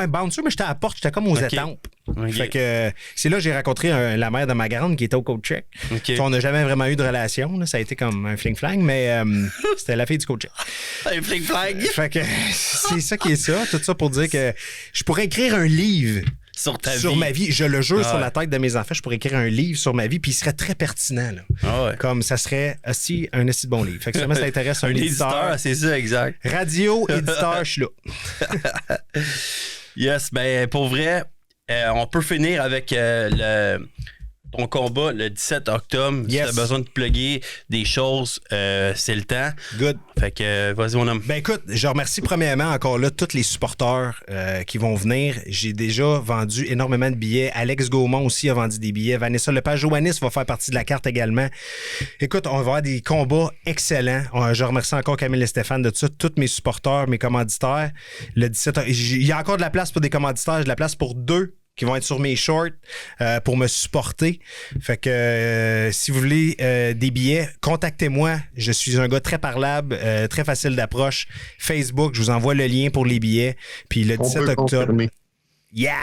Bouncer, mais j'étais à la porte. J'étais comme aux étampes. Okay. Fait que c'est là que j'ai rencontré la mère de ma grande qui était au coach check. Okay. On n'a jamais vraiment eu de relation. Là. Ça a été comme un fling-flang, mais c'était la fille du coach check. Un fling-flang? Fait que c'est ça qui est ça. Tout ça pour dire que je pourrais écrire un livre sur ma vie. Je le jure sur la tête de mes enfants. Je pourrais écrire un livre sur ma vie, puis il serait très pertinent. Là. Comme ça serait aussi un assez bon livre. Fait que si ça intéresse un éditeur. C'est ça, exact. Radio, éditeur, je suis là. Yes, ben pour vrai, on peut finir avec ton combat le 17 octobre. Yes. Si tu as besoin de plugger des choses, c'est le temps. Good. Fait que vas-y, mon homme. Ben écoute, je remercie premièrement encore là tous les supporters qui vont venir. J'ai déjà vendu énormément de billets. Alex Gaumont aussi a vendu des billets. Vanessa Lepage-Joannis va faire partie de la carte également. Écoute, on va avoir des combats excellents. Je remercie encore Camille et Stéphane de ça, tous mes supporters, mes commanditaires. Le 17, il y a encore de la place pour des commanditaires. J'ai de la place pour 2 qui vont être sur mes shorts pour me supporter. Fait que si vous voulez des billets, contactez-moi. Je suis un gars très parlable, très facile d'approche. Facebook, je vous envoie le lien pour les billets. Puis le 17 octobre... Confirmer. Yeah!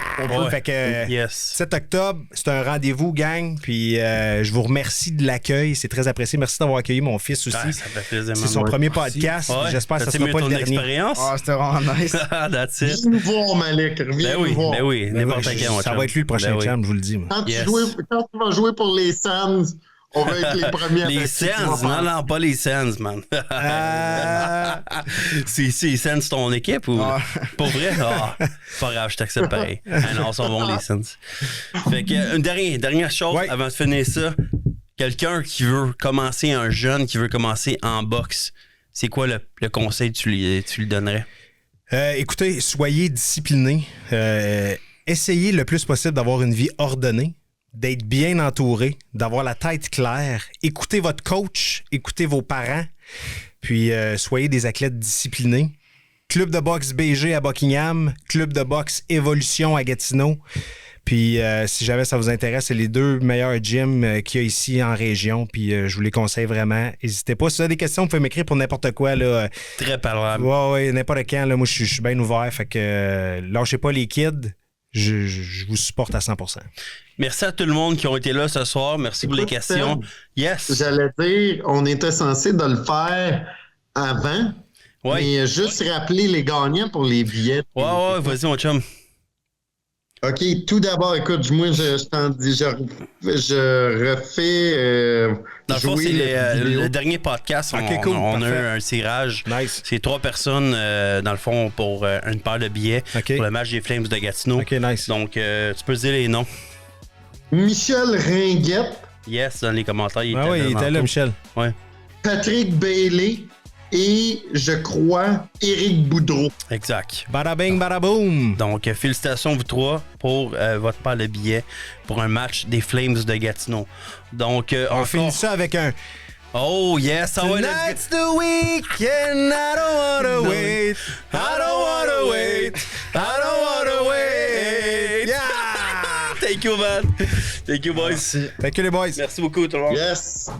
Fait que 7 octobre, c'est un rendez-vous, gang. Puis je vous remercie de l'accueil. C'est très apprécié. Merci d'avoir accueilli mon fils aussi. Ça fait plaisir. C'est son premier podcast. J'espère que ça sera pas le dernier. Expérience? C'était vraiment nice. That's it. Viens nous voir, Malik. Viens nous voir. Ben oui, n'importe quand. Ça va être lui le prochain champ, je vous le dis. Moi. Quand tu vas jouer pour les Sands, on va être les premiers. Les Sands? Non, pas les Sands, man. C'est Sands ton équipe ou? Pour vrai? Pas grave, je t'accepte pareil. Non, ils sont bons, les Sands. Fait que, une dernière chose avant de finir ça. Quelqu'un qui veut commencer, un jeune qui veut commencer en boxe, c'est quoi le conseil que tu lui donnerais? Écoutez, soyez disciplinés. Essayez le plus possible d'avoir une vie ordonnée, d'être bien entouré, d'avoir la tête claire. Écoutez votre coach, écoutez vos parents, puis soyez des athlètes disciplinés. Club de boxe BG à Buckingham, club de boxe Évolution à Gatineau. Puis si jamais ça vous intéresse, c'est les 2 meilleurs gyms qu'il y a ici en région. Puis je vous les conseille vraiment. N'hésitez pas. Si vous avez des questions, vous pouvez m'écrire pour n'importe quoi. Là. Très parlable. Ouais, n'importe quand. Là, moi, je suis bien ouvert. Fait que lâchez pas les kids. Je vous supporte à 100%. Merci à tout le monde qui ont été là ce soir. Merci pour les questions. Yes. J'allais dire, on était censé de le faire avant. Ouais. Mais juste rappeler les gagnants pour les billets. Ouais, vas-y, mon chum. OK, tout d'abord, écoute, moi, je t'en dis, je refais. Dans le fond, c'est le dernier podcast. Cool, on a eu un tirage. Nice. C'est 3 personnes, dans le fond, pour une paire de billets pour le match des Flames de Gatineau. OK, nice. Donc, tu peux dire les noms. Michel Ringuette. Yes, dans les commentaires. Il était là, Michel. Ouais. Patrick Bailey. Et je crois Éric Boudreau. Exact. Bada bing, bada boom. Donc, félicitations vous 3 pour votre paire de billets pour un match des Flames de Gatineau. Donc, on finit ça avec un... Oh yes, Tonight's the weekend, I don't wanna wait, I don't wanna wait, I don't wanna wait. Yeah! Thank you, man. Thank you, boys. Thank you, les boys. Merci beaucoup, tout le monde. Yes.